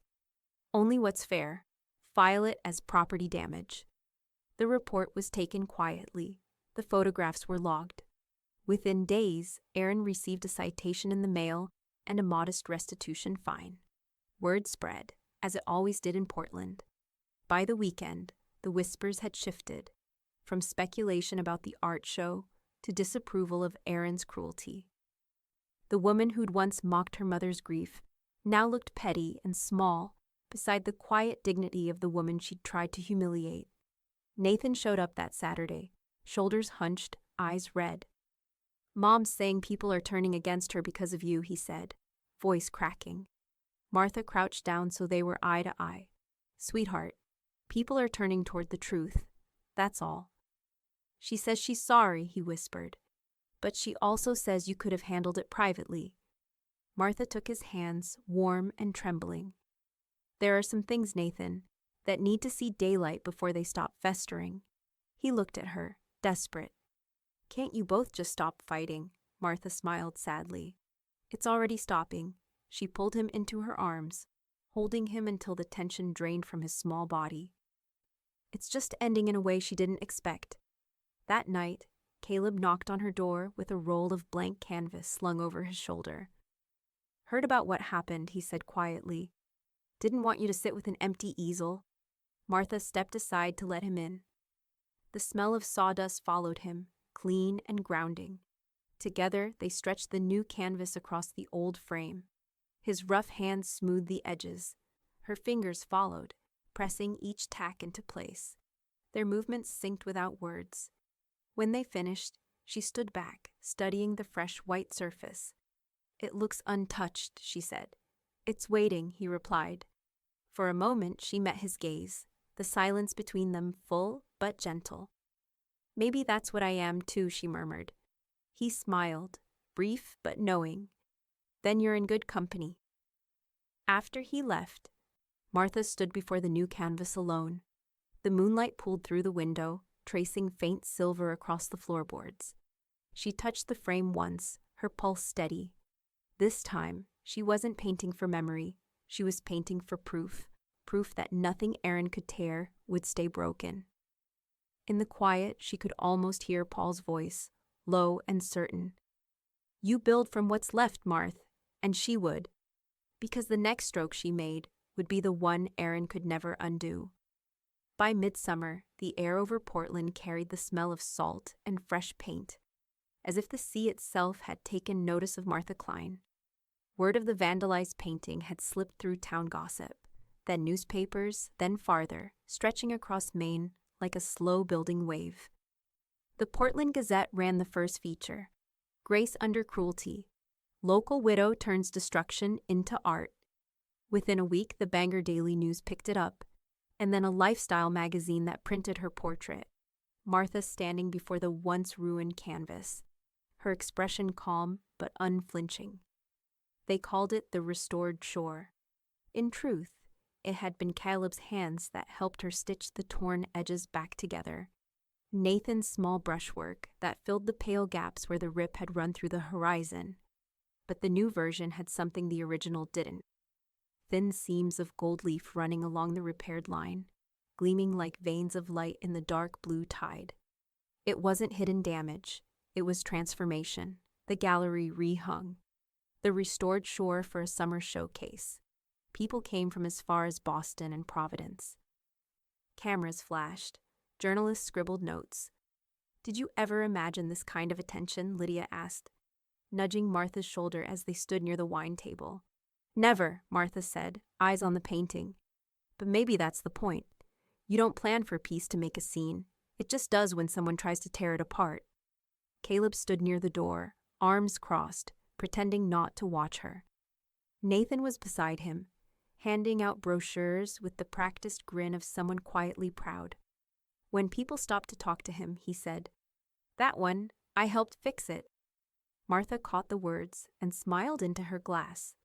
"Only what's fair. File it as property damage." The report was taken quietly. The photographs were logged. Within days, Aaron received a citation in the mail and a modest restitution fine. Word spread, as it always did in Portland. By the weekend, the whispers had shifted, from speculation about the art show to disapproval of Aaron's cruelty. The woman who'd once mocked her mother's grief now looked petty and small beside the quiet dignity of the woman she'd tried to humiliate. Nathan showed up that Saturday, shoulders hunched, eyes red. "Mom's saying people are turning against her because of you," he said, voice cracking. Martha crouched down so they were eye to eye. "Sweetheart, people are turning toward the truth. That's all." "She says she's sorry," he whispered. "But she also says you could have handled it privately." Martha took his hands, warm and trembling. "There are some things, Nathan, that need to see daylight before they stop festering." He looked at her, desperate. "Can't you both just stop fighting?" Martha smiled sadly. "It's already stopping." She pulled him into her arms, holding him until the tension drained from his small body. "It's just ending in a way she didn't expect." That night, Caleb knocked on her door with a roll of blank canvas slung over his shoulder. "Heard about what happened," he said quietly. "Didn't want you to sit with an empty easel." Martha stepped aside to let him in. The smell of sawdust followed him, clean and grounding. Together, they stretched the new canvas across the old frame. His rough hands smoothed the edges. Her fingers followed, pressing each tack into place. Their movements synced without words. When they finished, she stood back, studying the fresh white surface. "It looks untouched," she said. "It's waiting," he replied. For a moment, she met his gaze, the silence between them full but gentle. "Maybe that's what I am too," she murmured. He smiled, brief but knowing. "Then you're in good company." After he left, Martha stood before the new canvas alone. The moonlight pooled through the window, tracing faint silver across the floorboards. She touched the frame once, her pulse steady. This time, she wasn't painting for memory. She was painting for proof that nothing Aaron could tear would stay broken. In the quiet, she could almost hear Paul's voice, low and certain. "You build from what's left, Marth," and she would, because the next stroke she made would be the one Aaron could never undo. By midsummer, the air over Portland carried the smell of salt and fresh paint, as if the sea itself had taken notice of Martha Klein. Word of the vandalized painting had slipped through town gossip, then newspapers, then farther, stretching across Maine like a slow-building wave. The Portland Gazette ran the first feature. Grace under cruelty. Local widow turns destruction into art. Within a week, the Bangor Daily News picked it up, and then a lifestyle magazine that printed her portrait, Martha standing before the once ruined canvas, her expression calm but unflinching. They called it the restored shore. In truth, it had been Caleb's hands that helped her stitch the torn edges back together. Nathan's small brushwork that filled the pale gaps where the rip had run through the horizon. But the new version had something the original didn't. Thin seams of gold leaf running along the repaired line, gleaming like veins of light in the dark blue tide. It wasn't hidden damage, it was transformation. The gallery rehung. The restored shore for a summer showcase. People came from as far as Boston and Providence. Cameras flashed. Journalists scribbled notes. "Did you ever imagine this kind of attention?" Lydia asked, nudging Martha's shoulder as they stood near the wine table. "Never," Martha said, eyes on the painting. "But maybe that's the point. You don't plan for peace to make a scene. It just does when someone tries to tear it apart." Caleb stood near the door, arms crossed, pretending not to watch her. Nathan was beside him, handing out brochures with the practiced grin of someone quietly proud. When people stopped to talk to him, he said, "That one, I helped fix it." Martha caught the words and smiled into her glass.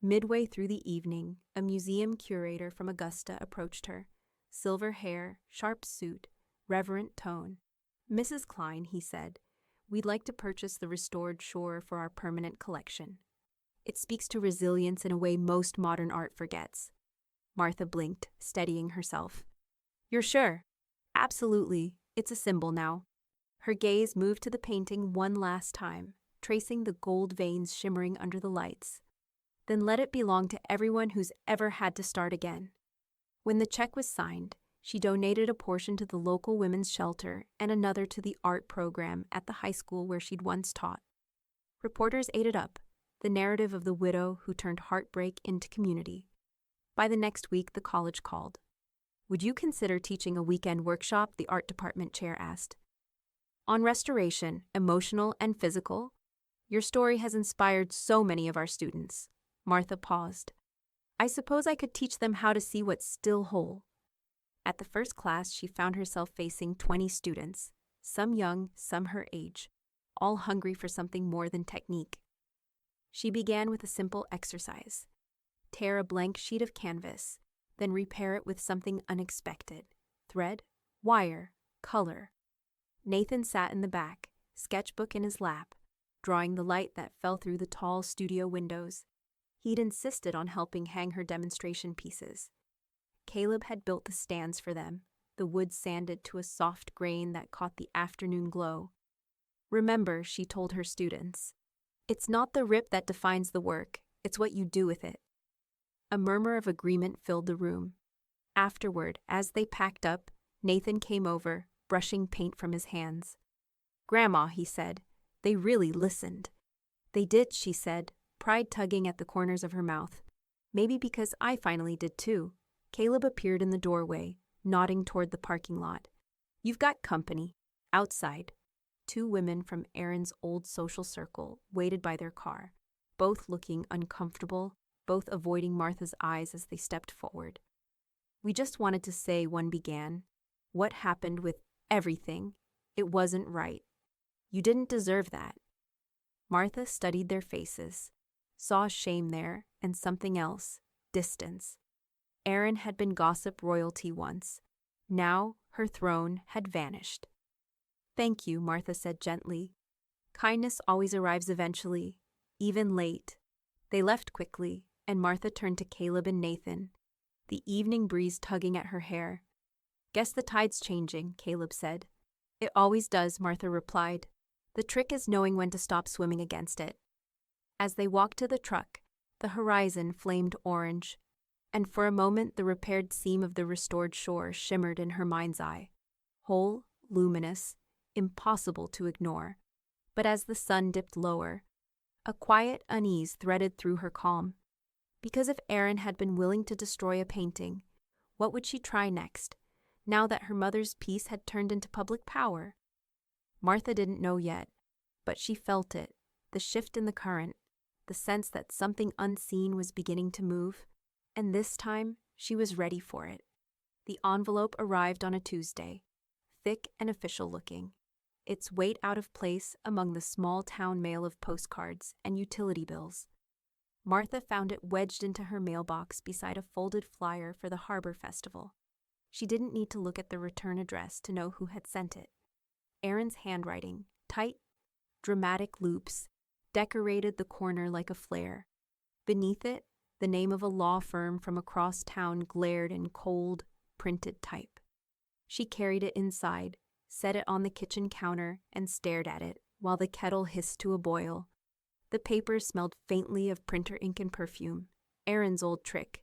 Midway through the evening, a museum curator from Augusta approached her. Silver hair, sharp suit, reverent tone. "Mrs. Klein," he said, "we'd like to purchase the restored shore for our permanent collection. It speaks to resilience in a way most modern art forgets." Martha blinked, steadying herself. "You're sure?" "Absolutely. It's a symbol now." Her gaze moved to the painting one last time, tracing the gold veins shimmering under the lights. "Then let it belong to everyone who's ever had to start again." When the check was signed, she donated a portion to the local women's shelter and another to the art program at the high school where she'd once taught. Reporters ate it up, the narrative of the widow who turned heartbreak into community. By the next week, the college called. "Would you consider teaching a weekend workshop?" the art department chair asked. "On restoration, emotional and physical? Your story has inspired so many of our students." Martha paused. "I suppose I could teach them how to see what's still whole." At the first class, she found herself facing 20 students, some young, some her age, all hungry for something more than technique. She began with a simple exercise. Tear a blank sheet of canvas, then repair it with something unexpected. Thread, wire, color. Nathan sat in the back, sketchbook in his lap, drawing the light that fell through the tall studio windows. He'd insisted on helping hang her demonstration pieces. Caleb had built the stands for them, the wood sanded to a soft grain that caught the afternoon glow. "Remember," she told her students, "it's not the rip that defines the work, it's what you do with it." A murmur of agreement filled the room. Afterward, as they packed up, Nathan came over, brushing paint from his hands. "Grandma," he said, "they really listened." "They did," she said, pride tugging at the corners of her mouth. "Maybe because I finally did too." Caleb appeared in the doorway, nodding toward the parking lot. "You've got company. Outside." 2 women from Aaron's old social circle waited by their car, both looking uncomfortable, both avoiding Martha's eyes as they stepped forward. "We just wanted to say," one began, "what happened with everything, it wasn't right. You didn't deserve that." Martha studied their faces, saw shame there and something else, distance. Aaron had been gossip royalty once. Now her throne had vanished. "Thank you," Martha said gently. "Kindness always arrives eventually, even late." They left quickly, and Martha turned to Caleb and Nathan, the evening breeze tugging at her hair. "Guess the tide's changing," Caleb said. "It always does," Martha replied. "The trick is knowing when to stop swimming against it." As they walked to the truck, the horizon flamed orange, and for a moment the repaired seam of the restored shore shimmered in her mind's eye. Whole, luminous, impossible to ignore. But as the sun dipped lower, a quiet unease threaded through her calm. Because if Aaron had been willing to destroy a painting, what would she try next, now that her mother's piece had turned into public power? Martha didn't know yet, but she felt it, the shift in the current, the sense that something unseen was beginning to move, and this time she was ready for it. The envelope arrived on a Tuesday, thick and official looking, its weight out of place among the small town mail of postcards and utility bills. Martha found it wedged into her mailbox beside a folded flyer for the Harbor Festival. She didn't need to look at the return address to know who had sent it. Aaron's handwriting, tight, dramatic loops, decorated the corner like a flare. Beneath it, the name of a law firm from across town glared in cold, printed type. She carried it inside, set it on the kitchen counter, and stared at it while the kettle hissed to a boil. The paper smelled faintly of printer ink and perfume, Aaron's old trick,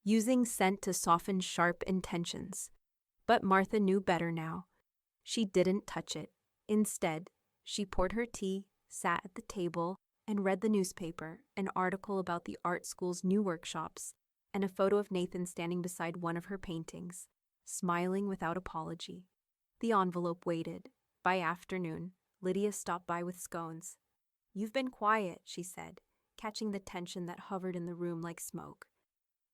using scent to soften sharp intentions. But Martha knew better now. She didn't touch it. Instead, she poured her tea, sat at the table, and read the newspaper, an article about the art school's new workshops, and a photo of Nathan standing beside one of her paintings, smiling without apology. The envelope waited. By afternoon, Lydia stopped by with scones. "You've been quiet," she said, catching the tension that hovered in the room like smoke.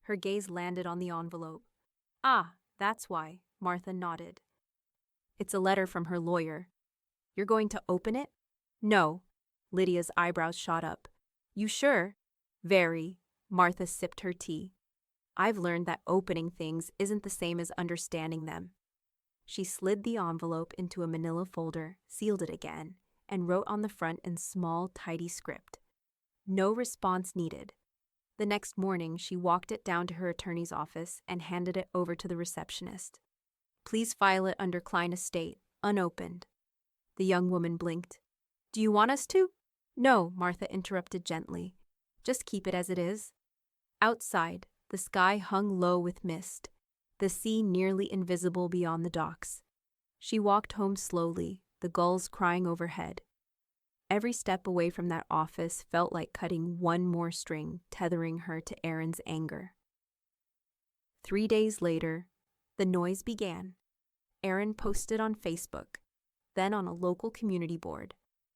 Her gaze landed on the envelope. "Ah, that's why," Martha nodded. "It's a letter from her lawyer. You're going to open it?" "No." Lydia's eyebrows shot up. "You sure?" "Very." Martha sipped her tea. "I've learned that opening things isn't the same as understanding them." She slid the envelope into a manila folder, sealed it again, and wrote on the front in small, tidy script. No response needed. The next morning, she walked it down to her attorney's office and handed it over to the receptionist. "Please file it under Klein Estate, unopened." The young woman blinked. "Do you want us to?" "No," Martha interrupted gently. "Just keep it as it is." Outside, the sky hung low with mist, the sea nearly invisible beyond the docks. She walked home slowly, the gulls crying overhead. Every step away from that office felt like cutting one more string, tethering her to Aaron's anger. 3 days later, the noise began. Aaron posted on Facebook, then on a local community board,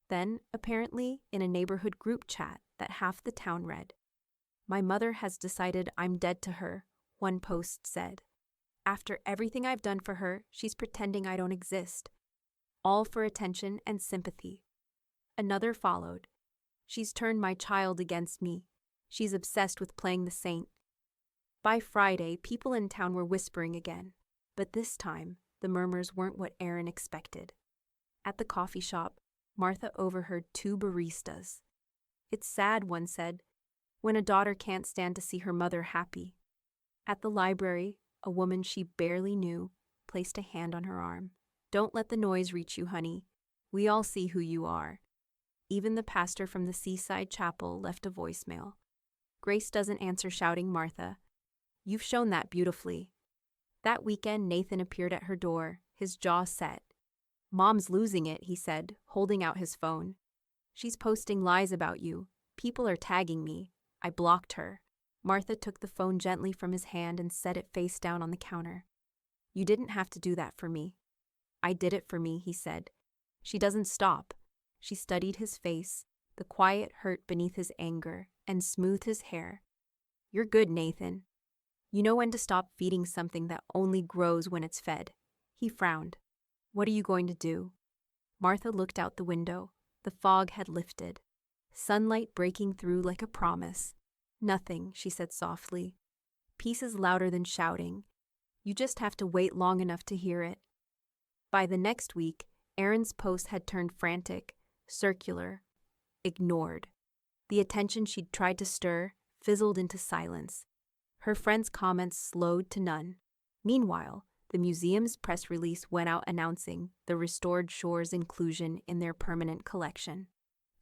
then, apparently, in a neighborhood group chat that half the town read. "My mother has decided I'm dead to her," one post said. "After everything I've done for her, she's pretending I don't exist. All for attention and sympathy." Another followed. "She's turned my child against me. She's obsessed with playing the saint." By Friday, people in town were whispering again, but this time, the murmurs weren't what Aaron expected. At the coffee shop, Martha overheard 2 baristas. "It's sad," one said, "when a daughter can't stand to see her mother happy." At the library, a woman she barely knew placed a hand on her arm. "Don't let the noise reach you, honey. We all see who you are." Even the pastor from the seaside chapel left a voicemail. "Grace doesn't answer shouting, Martha. You've shown that beautifully." That weekend, Nathan appeared at her door, his jaw set. "Mom's losing it," he said, holding out his phone. "She's posting lies about you. People are tagging me. I blocked her." Martha took the phone gently from his hand and set it face down on the counter. "You didn't have to do that for me." "I did it for me," he said. "She doesn't stop." She studied his face, the quiet hurt beneath his anger, and smoothed his hair. "You're good, Nathan. You know when to stop feeding something that only grows when it's fed." He frowned. "What are you going to do?" Martha looked out the window. The fog had lifted, sunlight breaking through like a promise. "Nothing," she said softly. "Peace is louder than shouting. You just have to wait long enough to hear it." By the next week, Aaron's post had turned frantic, circular, ignored. The attention she'd tried to stir fizzled into silence. Her friends' comments slowed to none. Meanwhile, the museum's press release went out announcing the restored Shore's inclusion in their permanent collection.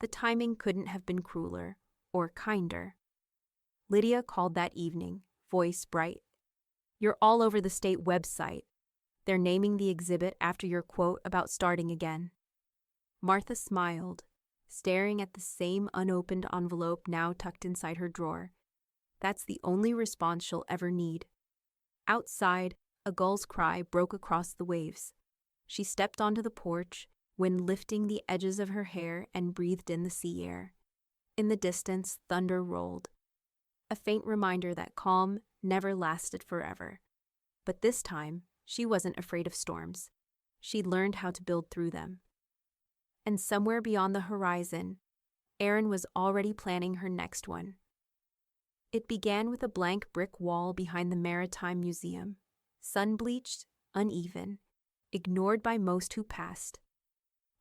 The timing couldn't have been crueler or kinder. Lydia called that evening, voice bright. "You're all over the state website. They're naming the exhibit after your quote about starting again." Martha smiled, staring at the same unopened envelope now tucked inside her drawer. That's the only response she'll ever need. Outside, a gull's cry broke across the waves. She stepped onto the porch, wind lifting the edges of her hair and breathed in the sea air. In the distance, thunder rolled, a faint reminder that calm never lasted forever. But this time, she wasn't afraid of storms. She'd learned how to build through them. And somewhere beyond the horizon, Erin was already planning her next one. It began with a blank brick wall behind the Maritime Museum, sun-bleached, uneven, ignored by most who passed.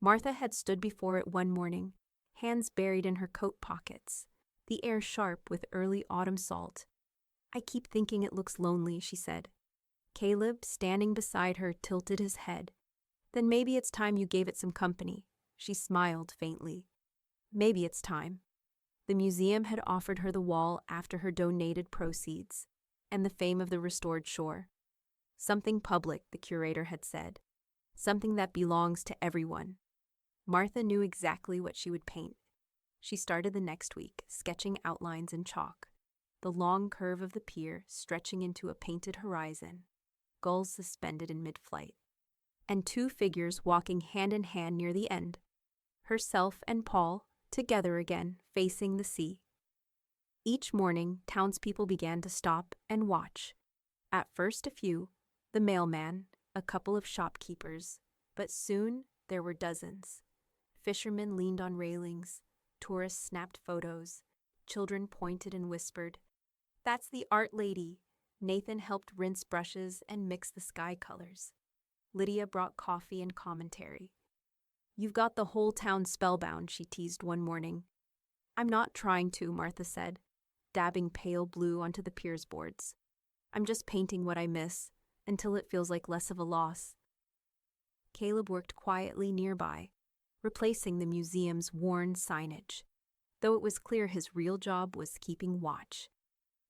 Martha had stood before it one morning, hands buried in her coat pockets, the air sharp with early autumn salt. "I keep thinking it looks lonely," she said. Caleb, standing beside her, tilted his head. "Then maybe it's time you gave it some company." She smiled faintly. "Maybe it's time." The museum had offered her the wall after her donated proceeds, and the fame of the restored shore. Something public, the curator had said. Something that belongs to everyone. Martha knew exactly what she would paint. She started the next week, sketching outlines in chalk. The long curve of the pier stretching into a painted horizon, gulls suspended in mid-flight, and two figures walking hand in hand near the end. Herself and Paul, together again, facing the sea. Each morning, townspeople began to stop and watch. At first a few, the mailman, a couple of shopkeepers, but soon there were dozens. Fishermen leaned on railings, tourists snapped photos, children pointed and whispered, "That's the art lady." Nathan helped rinse brushes and mix the sky colors. Lydia brought coffee and commentary. "You've got the whole town spellbound," she teased one morning. "I'm not trying to," Martha said, dabbing pale blue onto the pier's boards. "I'm just painting what I miss, until it feels like less of a loss." Caleb worked quietly nearby, replacing the museum's worn signage, though it was clear his real job was keeping watch.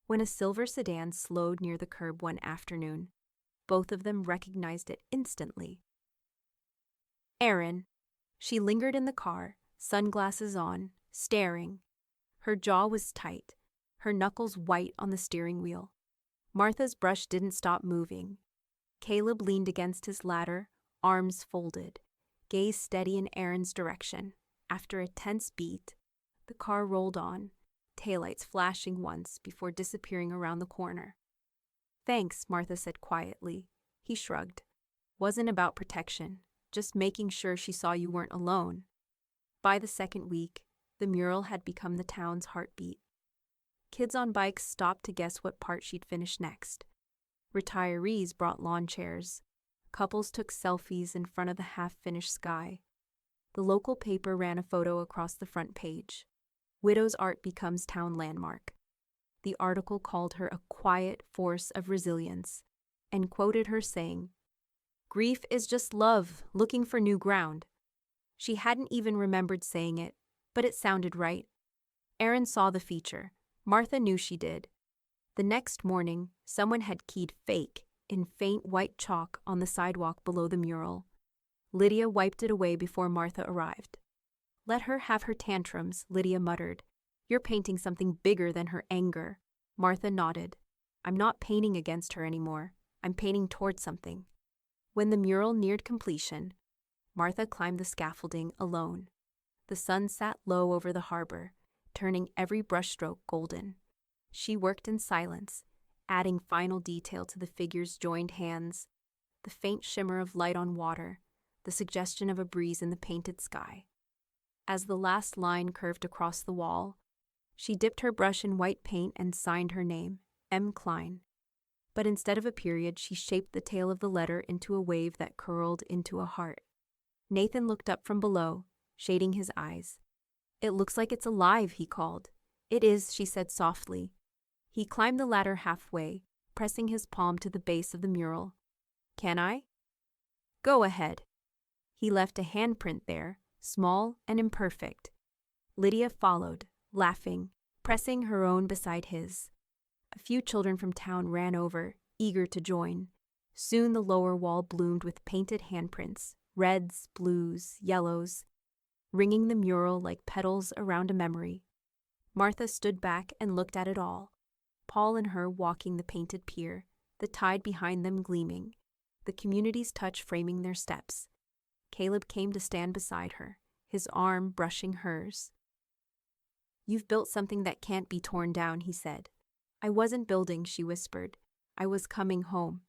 When a silver sedan slowed near the curb one afternoon, both of them recognized it instantly. Erin. She lingered in the car, sunglasses on, staring. Her jaw was tight, her knuckles white on the steering wheel. Martha's brush didn't stop moving. Caleb leaned against his ladder, arms folded, gaze steady in Erin's direction. After a tense beat, the car rolled on, taillights flashing once before disappearing around the corner. "Thanks," Martha said quietly. He shrugged. "Wasn't about protection, just making sure she saw you weren't alone." By the second week, the mural had become the town's heartbeat. Kids on bikes stopped to guess what part she'd finish next. Retirees brought lawn chairs. Couples took selfies in front of the half-finished sky. The local paper ran a photo across the front page. "Widow's art becomes town landmark." The article called her a quiet force of resilience and quoted her saying, "Grief is just love, looking for new ground." She hadn't even remembered saying it, but it sounded right. Erin saw the feature. Martha knew she did. The next morning, someone had keyed "fake" in faint white chalk on the sidewalk below the mural. Lydia wiped it away before Martha arrived. "Let her have her tantrums," Lydia muttered. "You're painting something bigger than her anger." Martha nodded. "I'm not painting against her anymore. I'm painting towards something." When the mural neared completion, Martha climbed the scaffolding alone. The sun sat low over the harbor, turning every brushstroke golden. She worked in silence, adding final detail to the figure's joined hands, the faint shimmer of light on water, the suggestion of a breeze in the painted sky. As the last line curved across the wall, she dipped her brush in white paint and signed her name, M. Klein. But instead of a period, she shaped the tail of the letter into a wave that curled into a heart. Nathan looked up from below, shading his eyes. "It looks like it's alive," he called. "It is," she said softly. He climbed the ladder halfway, pressing his palm to the base of the mural. "Can I?" "Go ahead." He left a handprint there, small and imperfect. Lydia followed, laughing, pressing her own beside his. A few children from town ran over, eager to join. Soon the lower wall bloomed with painted handprints, reds, blues, yellows, ringing the mural like petals around a memory. Martha stood back and looked at it all. Paul and her walking the painted pier, the tide behind them gleaming, the community's touch framing their steps. Caleb came to stand beside her, his arm brushing hers. "You've built something that can't be torn down," he said. "I wasn't building," she whispered. "I was coming home."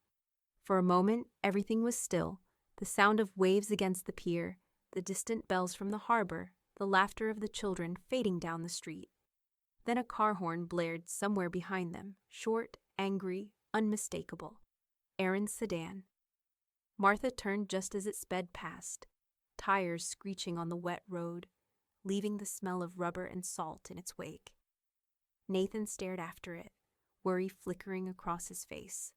For a moment, everything was still, the sound of waves against the pier, the distant bells from the harbor, the laughter of the children fading down the street. Then a car horn blared somewhere behind them, short, angry, unmistakable. Aaron's sedan. Martha turned just as it sped past, tires screeching on the wet road, leaving the smell of rubber and salt in its wake. Nathan stared after it, worry flickering across his face.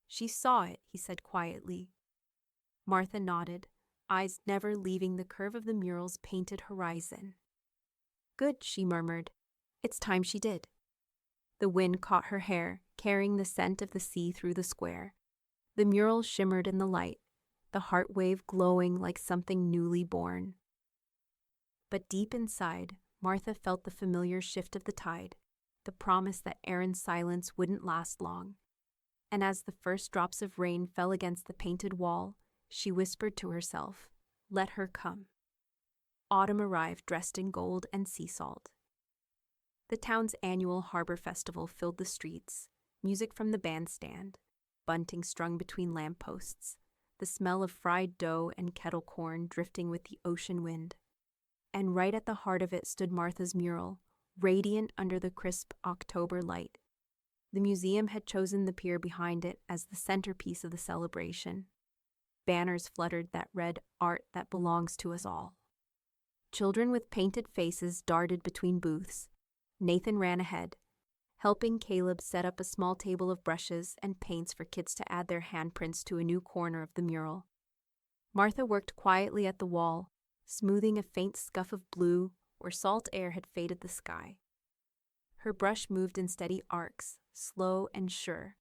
"She saw it," he said quietly. Martha nodded, eyes never leaving the curve of the mural's painted horizon. "Good," she murmured. "It's time she did." The wind caught her hair, carrying the scent of the sea through the square. The mural shimmered in the light, the heart wave glowing like something newly born. But deep inside, Martha felt the familiar shift of the tide, the promise that Aaron's silence wouldn't last long. And as the first drops of rain fell against the painted wall, she whispered to herself, "Let her come." Autumn arrived dressed in gold and sea salt. The town's annual harbor festival filled the streets, music from the bandstand, bunting strung between lampposts, the smell of fried dough and kettle corn drifting with the ocean wind. And right at the heart of it stood Martha's mural, radiant under the crisp October light. The museum had chosen the pier behind it as the centerpiece of the celebration. Banners fluttered that read, "Art that belongs to us all." Children with painted faces darted between booths. Nathan ran ahead, helping Caleb set up a small table of brushes and paints for kids to add their handprints to a new corner of the mural. Martha worked quietly at the wall, smoothing a faint scuff of blue where salt air had faded the sky. Her brush moved in steady arcs, slow and sure.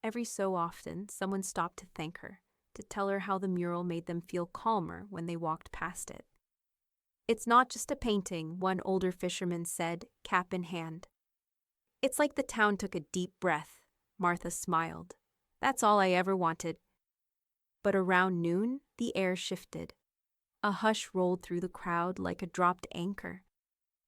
Every so often, someone stopped to thank her, to tell her how the mural made them feel calmer when they walked past it. "It's not just a painting," one older fisherman said, cap in hand. "It's like the town took a deep breath," Martha smiled. "That's all I ever wanted." But around noon, the air shifted. A hush rolled through the crowd like a dropped anchor.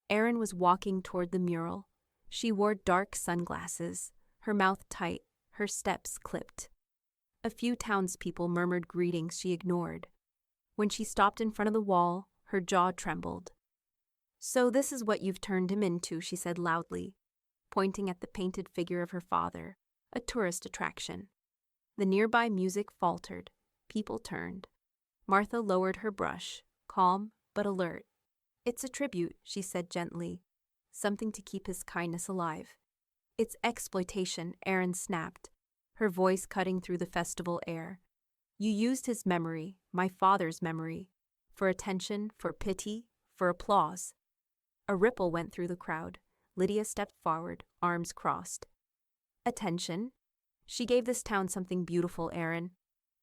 Erin was walking toward the mural. She wore dark sunglasses, her mouth tight, her steps clipped. A few townspeople murmured greetings she ignored. When she stopped in front of the wall, her jaw trembled. "So this is what you've turned him into," she said loudly, pointing at the painted figure of her father, a tourist attraction. The nearby music faltered. People turned. Martha lowered her brush, calm but alert. "It's a tribute," she said gently, something to keep his kindness alive. "It's exploitation," Erin snapped, her voice cutting through the festival air. "You used his memory, my father's memory, for attention, for pity, for applause." A ripple went through the crowd. Lydia stepped forward, arms crossed. "Attention? She gave this town something beautiful, Erin.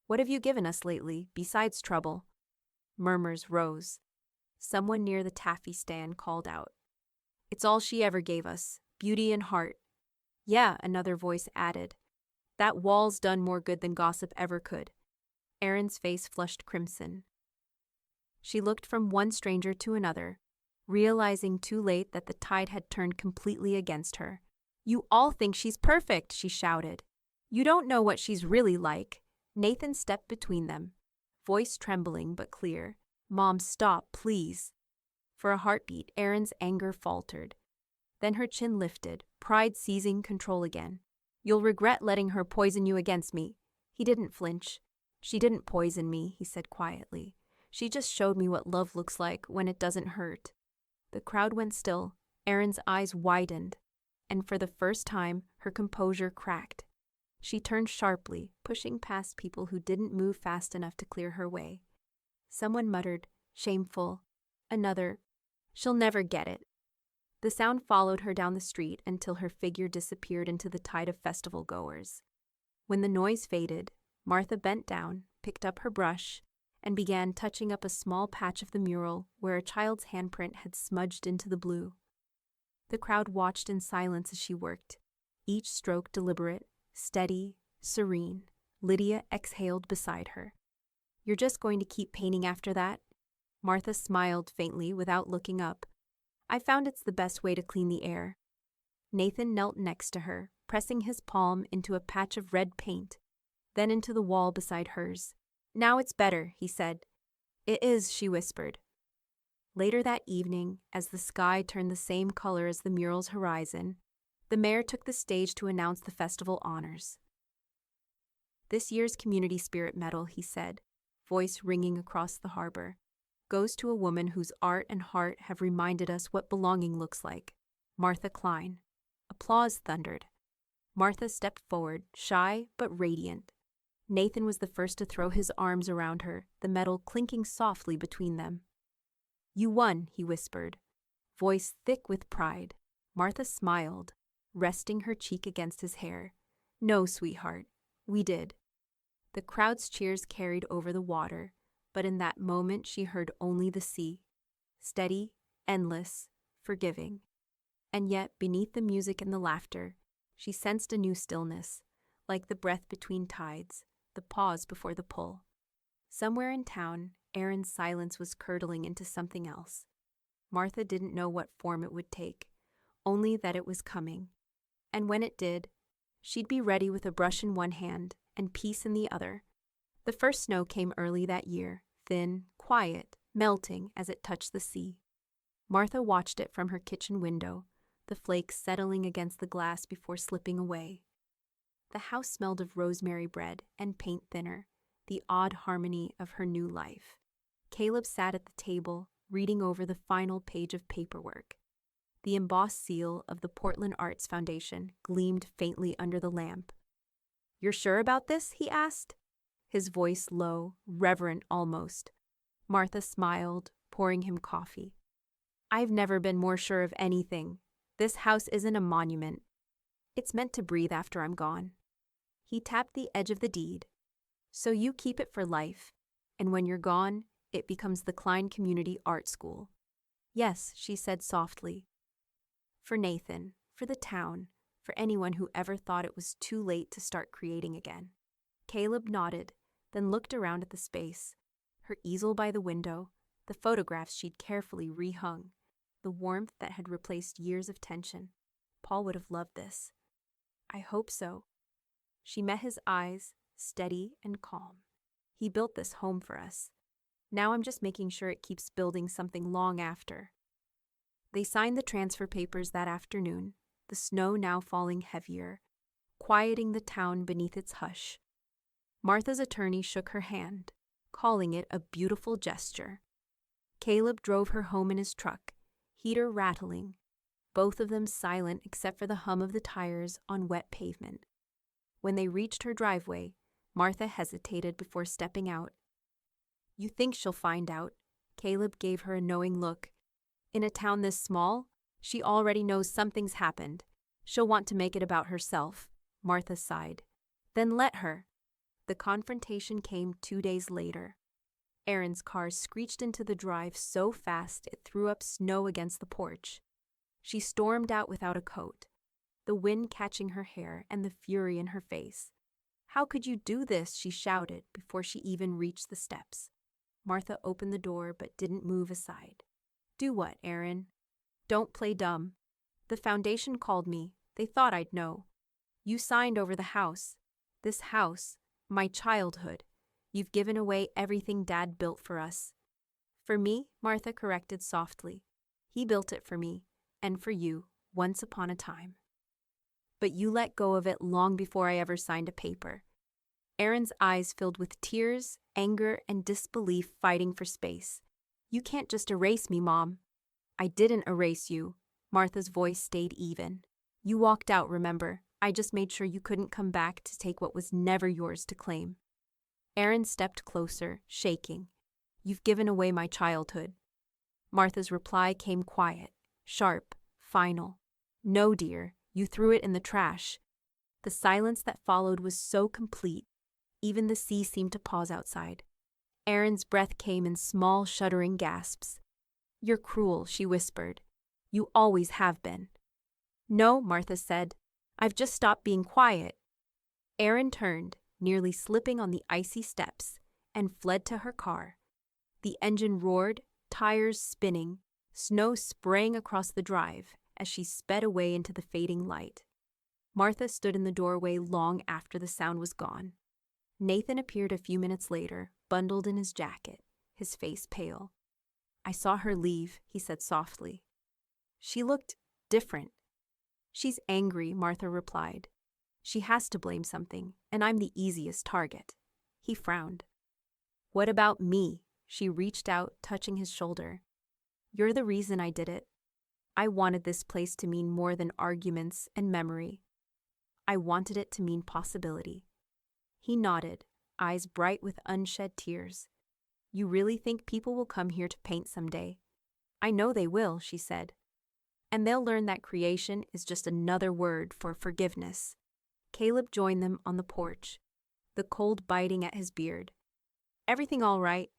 What have you given us lately, besides trouble?" Murmurs rose. Someone near the taffy stand called out, "It's all she ever gave us, beauty and heart." "Yeah," another voice added. "That wall's done more good than gossip ever could." Erin's face flushed crimson. She looked from one stranger to another, realizing too late that the tide had turned completely against her. "You all think she's perfect," she shouted. "You don't know what she's really like." Nathan stepped between them, voice trembling but clear. "Mom, stop, please." For a heartbeat, Erin's anger faltered. Then her chin lifted, pride seizing control again. "You'll regret letting her poison you against me." He didn't flinch. "She didn't poison me," he said quietly. "She just showed me what love looks like when it doesn't hurt." The crowd went still. Erin's eyes widened, and for the first time, her composure cracked. She turned sharply, pushing past people who didn't move fast enough to clear her way. Someone muttered, "Shameful." Another, "She'll never get it." The sound followed her down the street until her figure disappeared into the tide of festival goers. When the noise faded, Martha bent down, picked up her brush, and began touching up a small patch of the mural where a child's handprint had smudged into the blue. The crowd watched in silence as she worked, each stroke deliberate, steady, serene. Lydia exhaled beside her. You're just going to keep painting after that? Martha smiled faintly without looking up. I found it's the best way to clean the air. Nathan knelt next to her, pressing his palm into a patch of red paint, then into the wall beside hers. Now it's better, he said. It is, she whispered. Later that evening, as the sky turned the same color as the mural's horizon, the mayor took the stage to announce the festival honors. This year's Community Spirit Medal, he said, voice ringing across the harbor, goes to a woman whose art and heart have reminded us what belonging looks like, Martha Klein. Applause thundered. Martha stepped forward, shy but radiant. Nathan was the first to throw his arms around her, the medal clinking softly between them. You won, he whispered, voice thick with pride. Martha smiled, resting her cheek against his hair. No, sweetheart, we did. The crowd's cheers carried over the water, but in that moment she heard only the sea, steady, endless, forgiving. And yet, beneath the music and the laughter, she sensed a new stillness, like the breath between tides, the pause before the pull. Somewhere in town, Aaron's silence was curdling into something else. Martha didn't know what form it would take, only that it was coming. And when it did, she'd be ready with a brush in one hand and peace in the other. The first snow came early that year, thin, quiet, melting as it touched the sea. Martha watched it from her kitchen window, the flakes settling against the glass before slipping away. The house smelled of rosemary bread and paint thinner, the odd harmony of her new life. Caleb sat at the table, reading over the final page of paperwork. The embossed seal of the Portland Arts Foundation gleamed faintly under the lamp. You're sure about this? He asked, his voice low, reverent almost. Martha smiled, pouring him coffee. I've never been more sure of anything. This house isn't a monument. It's meant to breathe after I'm gone. He tapped the edge of the deed. So you keep it for life, and when you're gone, it becomes the Klein Community Art School. Yes, she said softly. For Nathan, for the town, for anyone who ever thought it was too late to start creating again. Caleb nodded, then looked around at the space, her easel by the window, the photographs she'd carefully rehung, the warmth that had replaced years of tension. Paul would have loved this. I hope so. She met his eyes, steady and calm. He built this home for us. Now I'm just making sure it keeps building something long after. They signed the transfer papers that afternoon, the snow now falling heavier, quieting the town beneath its hush. Martha's attorney shook her hand, calling it a beautiful gesture. Caleb drove her home in his truck, heater rattling, both of them silent except for the hum of the tires on wet pavement. When they reached her driveway, Martha hesitated before stepping out. You think she'll find out? Caleb gave her a knowing look. In a town this small, she already knows something's happened. She'll want to make it about herself. Martha sighed. Then let her. The confrontation came 2 days later. Aaron's car screeched into the drive so fast it threw up snow against the porch. She stormed out without a coat, the wind catching her hair and the fury in her face. How could you do this? She shouted before she even reached the steps. Martha opened the door but didn't move aside. Do what, Aaron? Don't play dumb. The foundation called me. They thought I'd know. You signed over the house. This house, my childhood. You've given away everything Dad built for us. For me, Martha corrected softly. He built it for me, and for you, once upon a time. But you let go of it long before I ever signed a paper. Aaron's eyes filled with tears, anger, and disbelief fighting for space. You can't just erase me, Mom. I didn't erase you. Martha's voice stayed even. You walked out, remember? I just made sure you couldn't come back to take what was never yours to claim. Aaron stepped closer, shaking. You've given away my childhood. Martha's reply came quiet, sharp, final. No, dear, you threw it in the trash. The silence that followed was so complete, even the sea seemed to pause outside. Aaron's breath came in small, shuddering gasps. You're cruel, she whispered. You always have been. No, Martha said. I've just stopped being quiet. Aaron turned, nearly slipping on the icy steps, and fled to her car. The engine roared, tires spinning, snow spraying across the drive as she sped away into the fading light. Martha stood in the doorway long after the sound was gone. Nathan appeared a few minutes later, bundled in his jacket, his face pale. "I saw her leave," he said softly. "She looked different." "She's angry," Martha replied. "She has to blame something, and I'm the easiest target." He frowned. "What about me?" She reached out, touching his shoulder. "You're the reason I did it. I wanted this place to mean more than arguments and memory. I wanted it to mean possibility." He nodded, eyes bright with unshed tears. "You really think people will come here to paint someday?" "I know they will," she said. "And they'll learn that creation is just another word for forgiveness." Caleb joined them on the porch, the cold biting at his beard. "Everything all right?"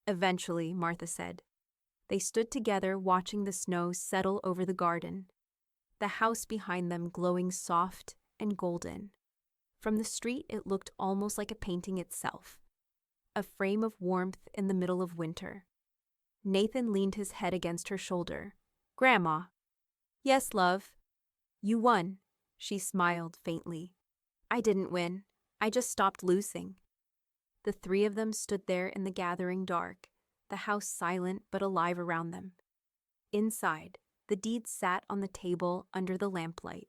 "Eventually," Martha said. They stood together watching the snow settle over the garden, the house behind them glowing soft and golden. From the street it looked almost like a painting itself, a frame of warmth in the middle of winter. Nathan leaned his head against her shoulder. "Grandma." "Yes, love." "You won." She smiled faintly. "I didn't win. I just stopped losing." The three of them stood there in the gathering dark, the house silent but alive around them. Inside, the deed sat on the table under the lamplight,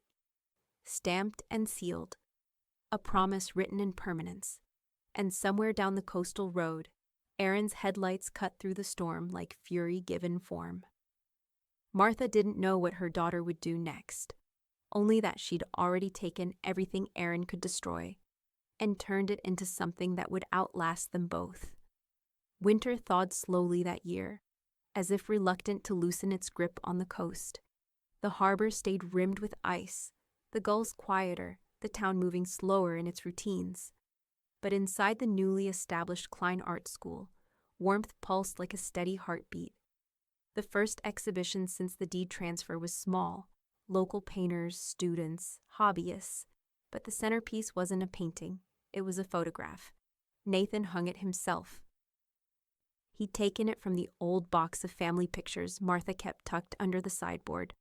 stamped and sealed, a promise written in permanence. And somewhere down the coastal road, Aaron's headlights cut through the storm like fury given form. Martha didn't know what her daughter would do next, only that she'd already taken everything Aaron could destroy and turned it into something that would outlast them both. Winter thawed slowly that year, as if reluctant to loosen its grip on the coast. The harbor stayed rimmed with ice, the gulls quieter, the town moving slower in its routines. But inside the newly established Klein Art School, warmth pulsed like a steady heartbeat. The first exhibition since the deed transfer was small, local painters, students, hobbyists, but the centerpiece wasn't a painting, it was a photograph. Nathan hung it himself. He'd taken it from the old box of family pictures Martha kept tucked under the sideboard.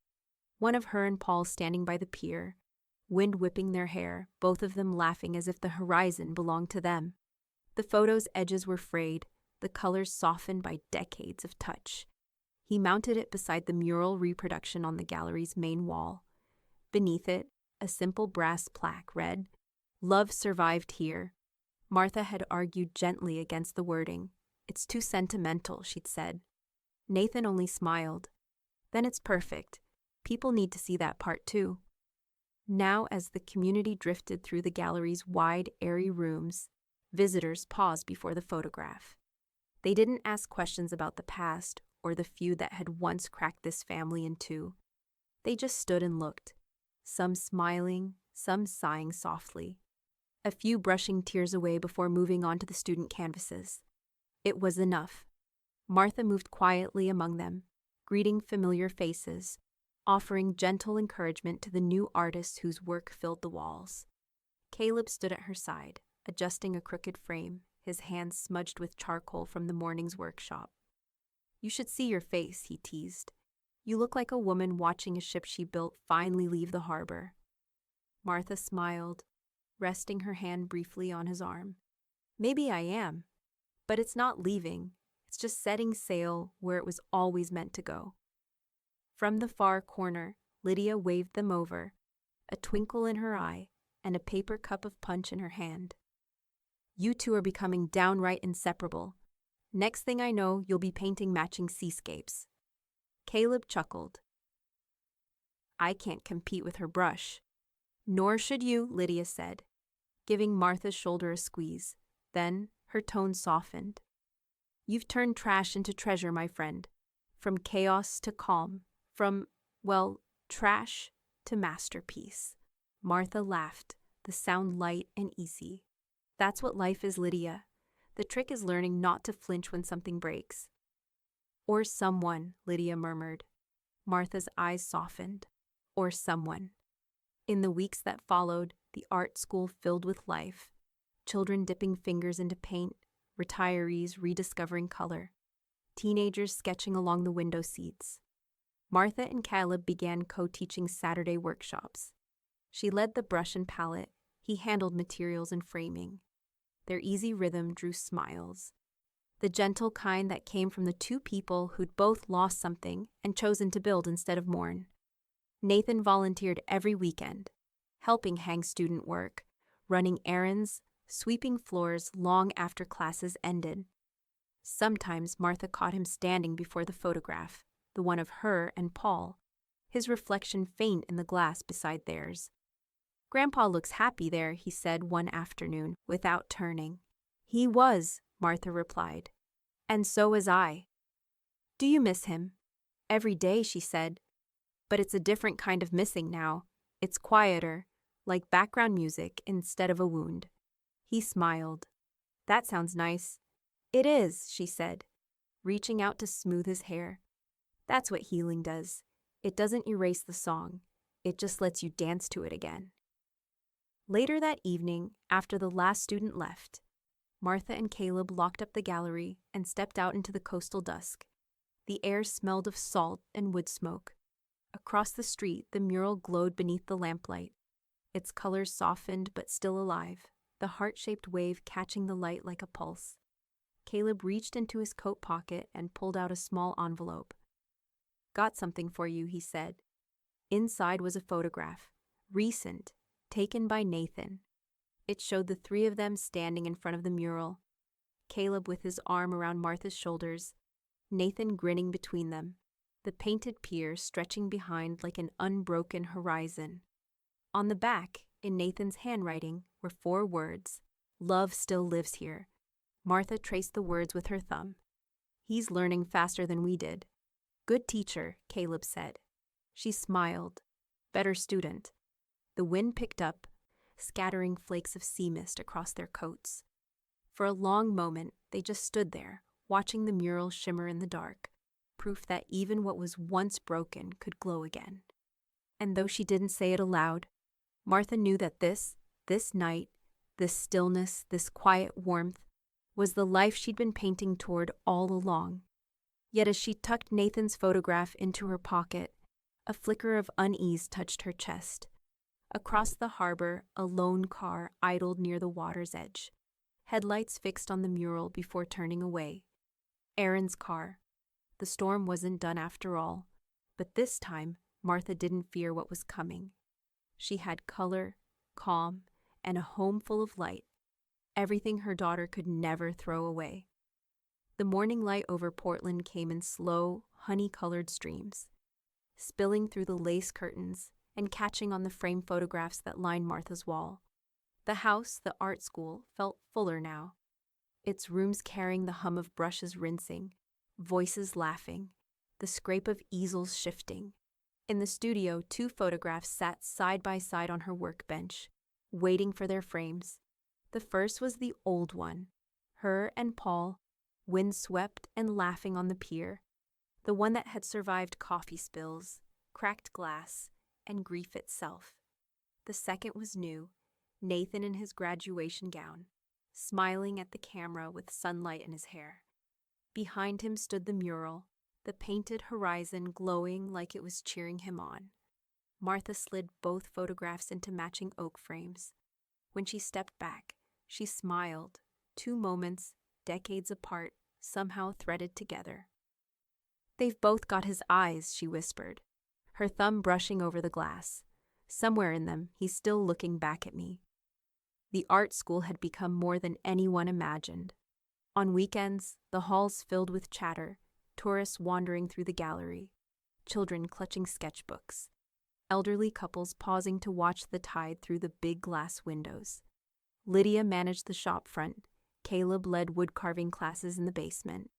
One of her and Paul standing by the pier, wind whipping their hair, both of them laughing as if the horizon belonged to them. The photo's edges were frayed, the colors softened by decades of touch. He mounted it beside the mural reproduction on the gallery's main wall. Beneath it, a simple brass plaque read, "Love survived here." Martha had argued gently against the wording. "It's too sentimental," she'd said. Nathan only smiled. "Then it's perfect. People need to see that part too." Now, as the community drifted through the gallery's wide, airy rooms, visitors paused before the photograph. They didn't ask questions about the past or the feud that had once cracked this family in two. They just stood and looked, some smiling, some sighing softly, a few brushing tears away before moving on to the student canvases. It was enough. Martha moved quietly among them, greeting familiar faces, offering gentle encouragement to the new artists whose work filled the walls. Caleb stood at her side, adjusting a crooked frame, his hands smudged with charcoal from the morning's workshop. "You should see your face," he teased. "You look like a woman watching a ship she built finally leave the harbor." Martha smiled, resting her hand briefly on his arm. "Maybe I am, but it's not leaving. It's just setting sail where it was always meant to go." From the far corner, Lydia waved them over, a twinkle in her eye and a paper cup of punch in her hand. "You two are becoming downright inseparable. Next thing I know, you'll be painting matching seascapes." Caleb chuckled. "I can't compete with her brush." "Nor should you," Lydia said, giving Martha's shoulder a squeeze. Then her tone softened. "You've turned trash into treasure, my friend. From chaos to calm. From, well, trash to masterpiece." Martha laughed, the sound light and easy. "That's what life is, Lydia. The trick is learning not to flinch when something breaks." "Or someone," Lydia murmured. Martha's eyes softened. "Or someone." In the weeks that followed, the art school filled with life. Children dipping fingers into paint, retirees rediscovering color, teenagers sketching along the window seats. Martha and Caleb began co-teaching Saturday workshops. She led the brush and palette, he handled materials and framing. Their easy rhythm drew smiles, the gentle kind that came from the two people who'd both lost something and chosen to build instead of mourn. Nathan volunteered every weekend, helping hang student work, running errands, sweeping floors long after classes ended. Sometimes Martha caught him standing before the photograph, the one of her and Paul, his reflection faint in the glass beside theirs. "Grandpa looks happy there," he said one afternoon, without turning. "He was," Martha replied. "And so was I." "Do you miss him?" "Every day," she said. "But it's a different kind of missing now. It's quieter, like background music instead of a wound." He smiled. "That sounds nice." "It is," she said, reaching out to smooth his hair. "That's what healing does. It doesn't erase the song. It just lets you dance to it again." Later that evening, after the last student left, Martha and Caleb locked up the gallery and stepped out into the coastal dusk. The air smelled of salt and wood smoke. Across the street, the mural glowed beneath the lamplight, its colors softened but still alive, the heart-shaped wave catching the light like a pulse. Caleb reached into his coat pocket and pulled out a small envelope. "Got something for you," he said. Inside was a photograph, recent, taken by Nathan. It showed the three of them standing in front of the mural, Caleb with his arm around Martha's shoulders, Nathan grinning between them, the painted pier stretching behind like an unbroken horizon. On the back, in Nathan's handwriting, were 4 words, "Love still lives here." Martha traced the words with her thumb. "He's learning faster than we did." "Good teacher," Caleb said. She smiled. "Better student." The wind picked up, scattering flakes of sea mist across their coats. For a long moment, they just stood there, watching the mural shimmer in the dark, proof that even what was once broken could glow again. And though she didn't say it aloud, Martha knew that this night, this stillness, this quiet warmth, was the life she'd been painting toward all along. Yet as she tucked Nathan's photograph into her pocket, a flicker of unease touched her chest. Across the harbor, a lone car idled near the water's edge, headlights fixed on the mural before turning away. Aaron's car. The storm wasn't done after all, but this time Martha didn't fear what was coming. She had color, calm, and a home full of light, everything her daughter could never throw away. The morning light over Portland came in slow, honey-colored streams, spilling through the lace curtains and catching on the frame photographs that lined Martha's wall. The house, the art school, felt fuller now, its rooms carrying the hum of brushes rinsing, voices laughing, the scrape of easels shifting. In the studio, 2 photographs sat side by side on her workbench, waiting for their frames. The first was the old one, her and Paul, windswept and laughing on the pier, the one that had survived coffee spills, cracked glass, and grief itself. The second was new, Nathan in his graduation gown, smiling at the camera with sunlight in his hair. Behind him stood the mural, the painted horizon glowing like it was cheering him on. Martha slid both photographs into matching oak frames. When she stepped back, she smiled, 2 moments, decades apart, somehow threaded together. "They've both got his eyes," she whispered, her thumb brushing over the glass. "Somewhere in them, he's still looking back at me." The art school had become more than anyone imagined. On weekends, the halls filled with chatter, tourists wandering through the gallery, children clutching sketchbooks, elderly couples pausing to watch the tide through the big glass windows. Lydia managed the shop front, Caleb led wood-carving classes in the basement,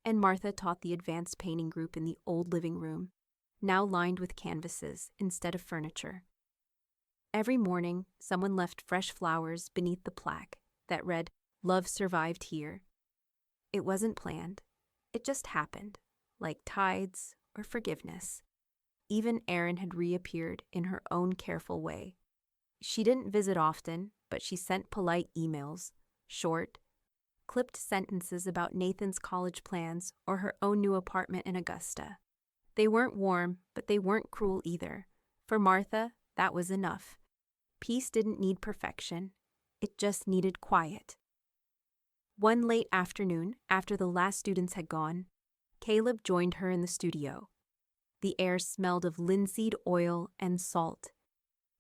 and Martha taught the advanced painting group in the old living room, now lined with canvases instead of furniture. Every morning, someone left fresh flowers beneath the plaque that read, "Love survived here." It wasn't planned. It just happened, like tides or forgiveness. Even Erin had reappeared in her own careful way. She didn't visit often, but she sent polite emails, short, clipped sentences about Nathan's college plans or her own new apartment in Augusta. They weren't warm, but they weren't cruel either. For Martha, that was enough. Peace didn't need perfection. It just needed quiet. One late afternoon, after the last students had gone, Caleb joined her in the studio. The air smelled of linseed oil and salt.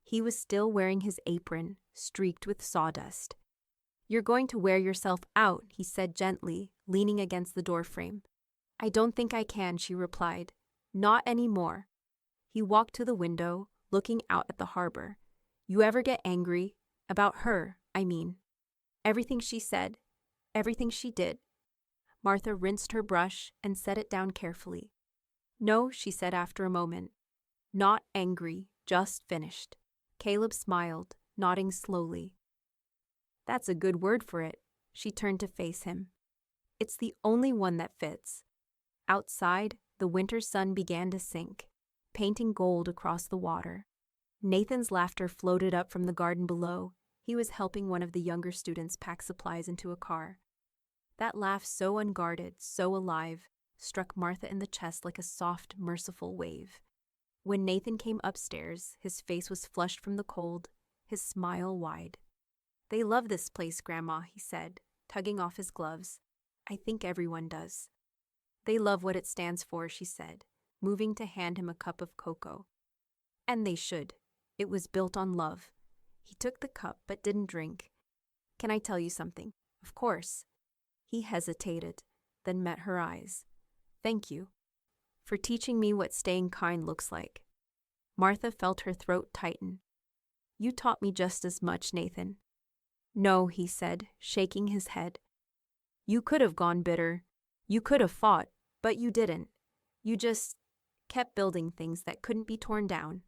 He was still wearing his apron, streaked with sawdust. "You're going to wear yourself out," he said gently, leaning against the doorframe. "I don't think I can," she replied. "Not anymore." He walked to the window, looking out at the harbor. "You ever get angry? About her, I mean. Everything she said, everything she did." Martha rinsed her brush and set it down carefully. "No," she said after a moment. "Not angry, just finished." Caleb smiled, nodding slowly. "That's a good word for it." She turned to face him. "It's the only one that fits." Outside, the winter sun began to sink, painting gold across the water. Nathan's laughter floated up from the garden below. He was helping one of the younger students pack supplies into a car. That laugh, so unguarded, so alive, struck Martha in the chest like a soft, merciful wave. When Nathan came upstairs, his face was flushed from the cold, his smile wide. "They love this place, Grandma," he said, tugging off his gloves. "I think everyone does." "They love what it stands for," she said, moving to hand him a cup of cocoa. "And they should. It was built on love." He took the cup but didn't drink. "Can I tell you something?" "Of course." He hesitated, then met her eyes. "Thank you for teaching me what staying kind looks like." Martha felt her throat tighten. "You taught me just as much, Nathan." "No," he said, shaking his head. "You could have gone bitter. You could have fought, but you didn't. You just kept building things that couldn't be torn down."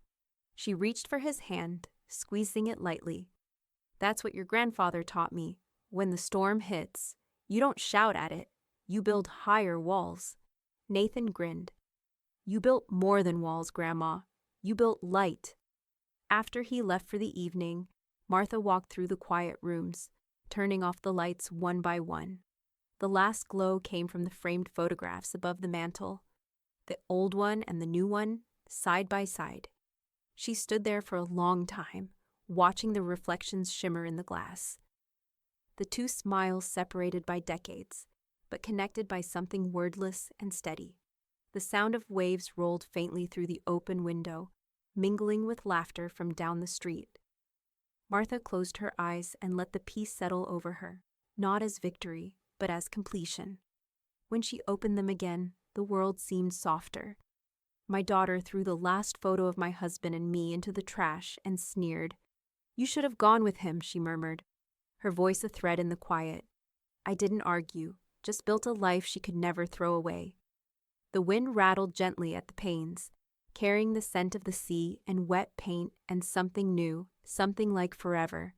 She reached for his hand, squeezing it lightly. "That's what your grandfather taught me. When the storm hits, you don't shout at it. You build higher walls." Nathan grinned. "You built more than walls, Grandma. You built light." After he left for the evening, Martha walked through the quiet rooms, turning off the lights one by one. The last glow came from the framed photographs above the mantel, the old one and the new one, side by side. She stood there for a long time, watching the reflections shimmer in the glass. The two smiles separated by decades, but connected by something wordless and steady. The sound of waves rolled faintly through the open window, mingling with laughter from down the street. Martha closed her eyes and let the peace settle over her, not as victory, but as completion. When she opened them again, the world seemed softer. My daughter threw the last photo of my husband and me into the trash and sneered. "You should have gone with him," she murmured, her voice a thread in the quiet. I didn't argue, just built a life she could never throw away. The wind rattled gently at the panes, carrying the scent of the sea and wet paint and something new, something like forever.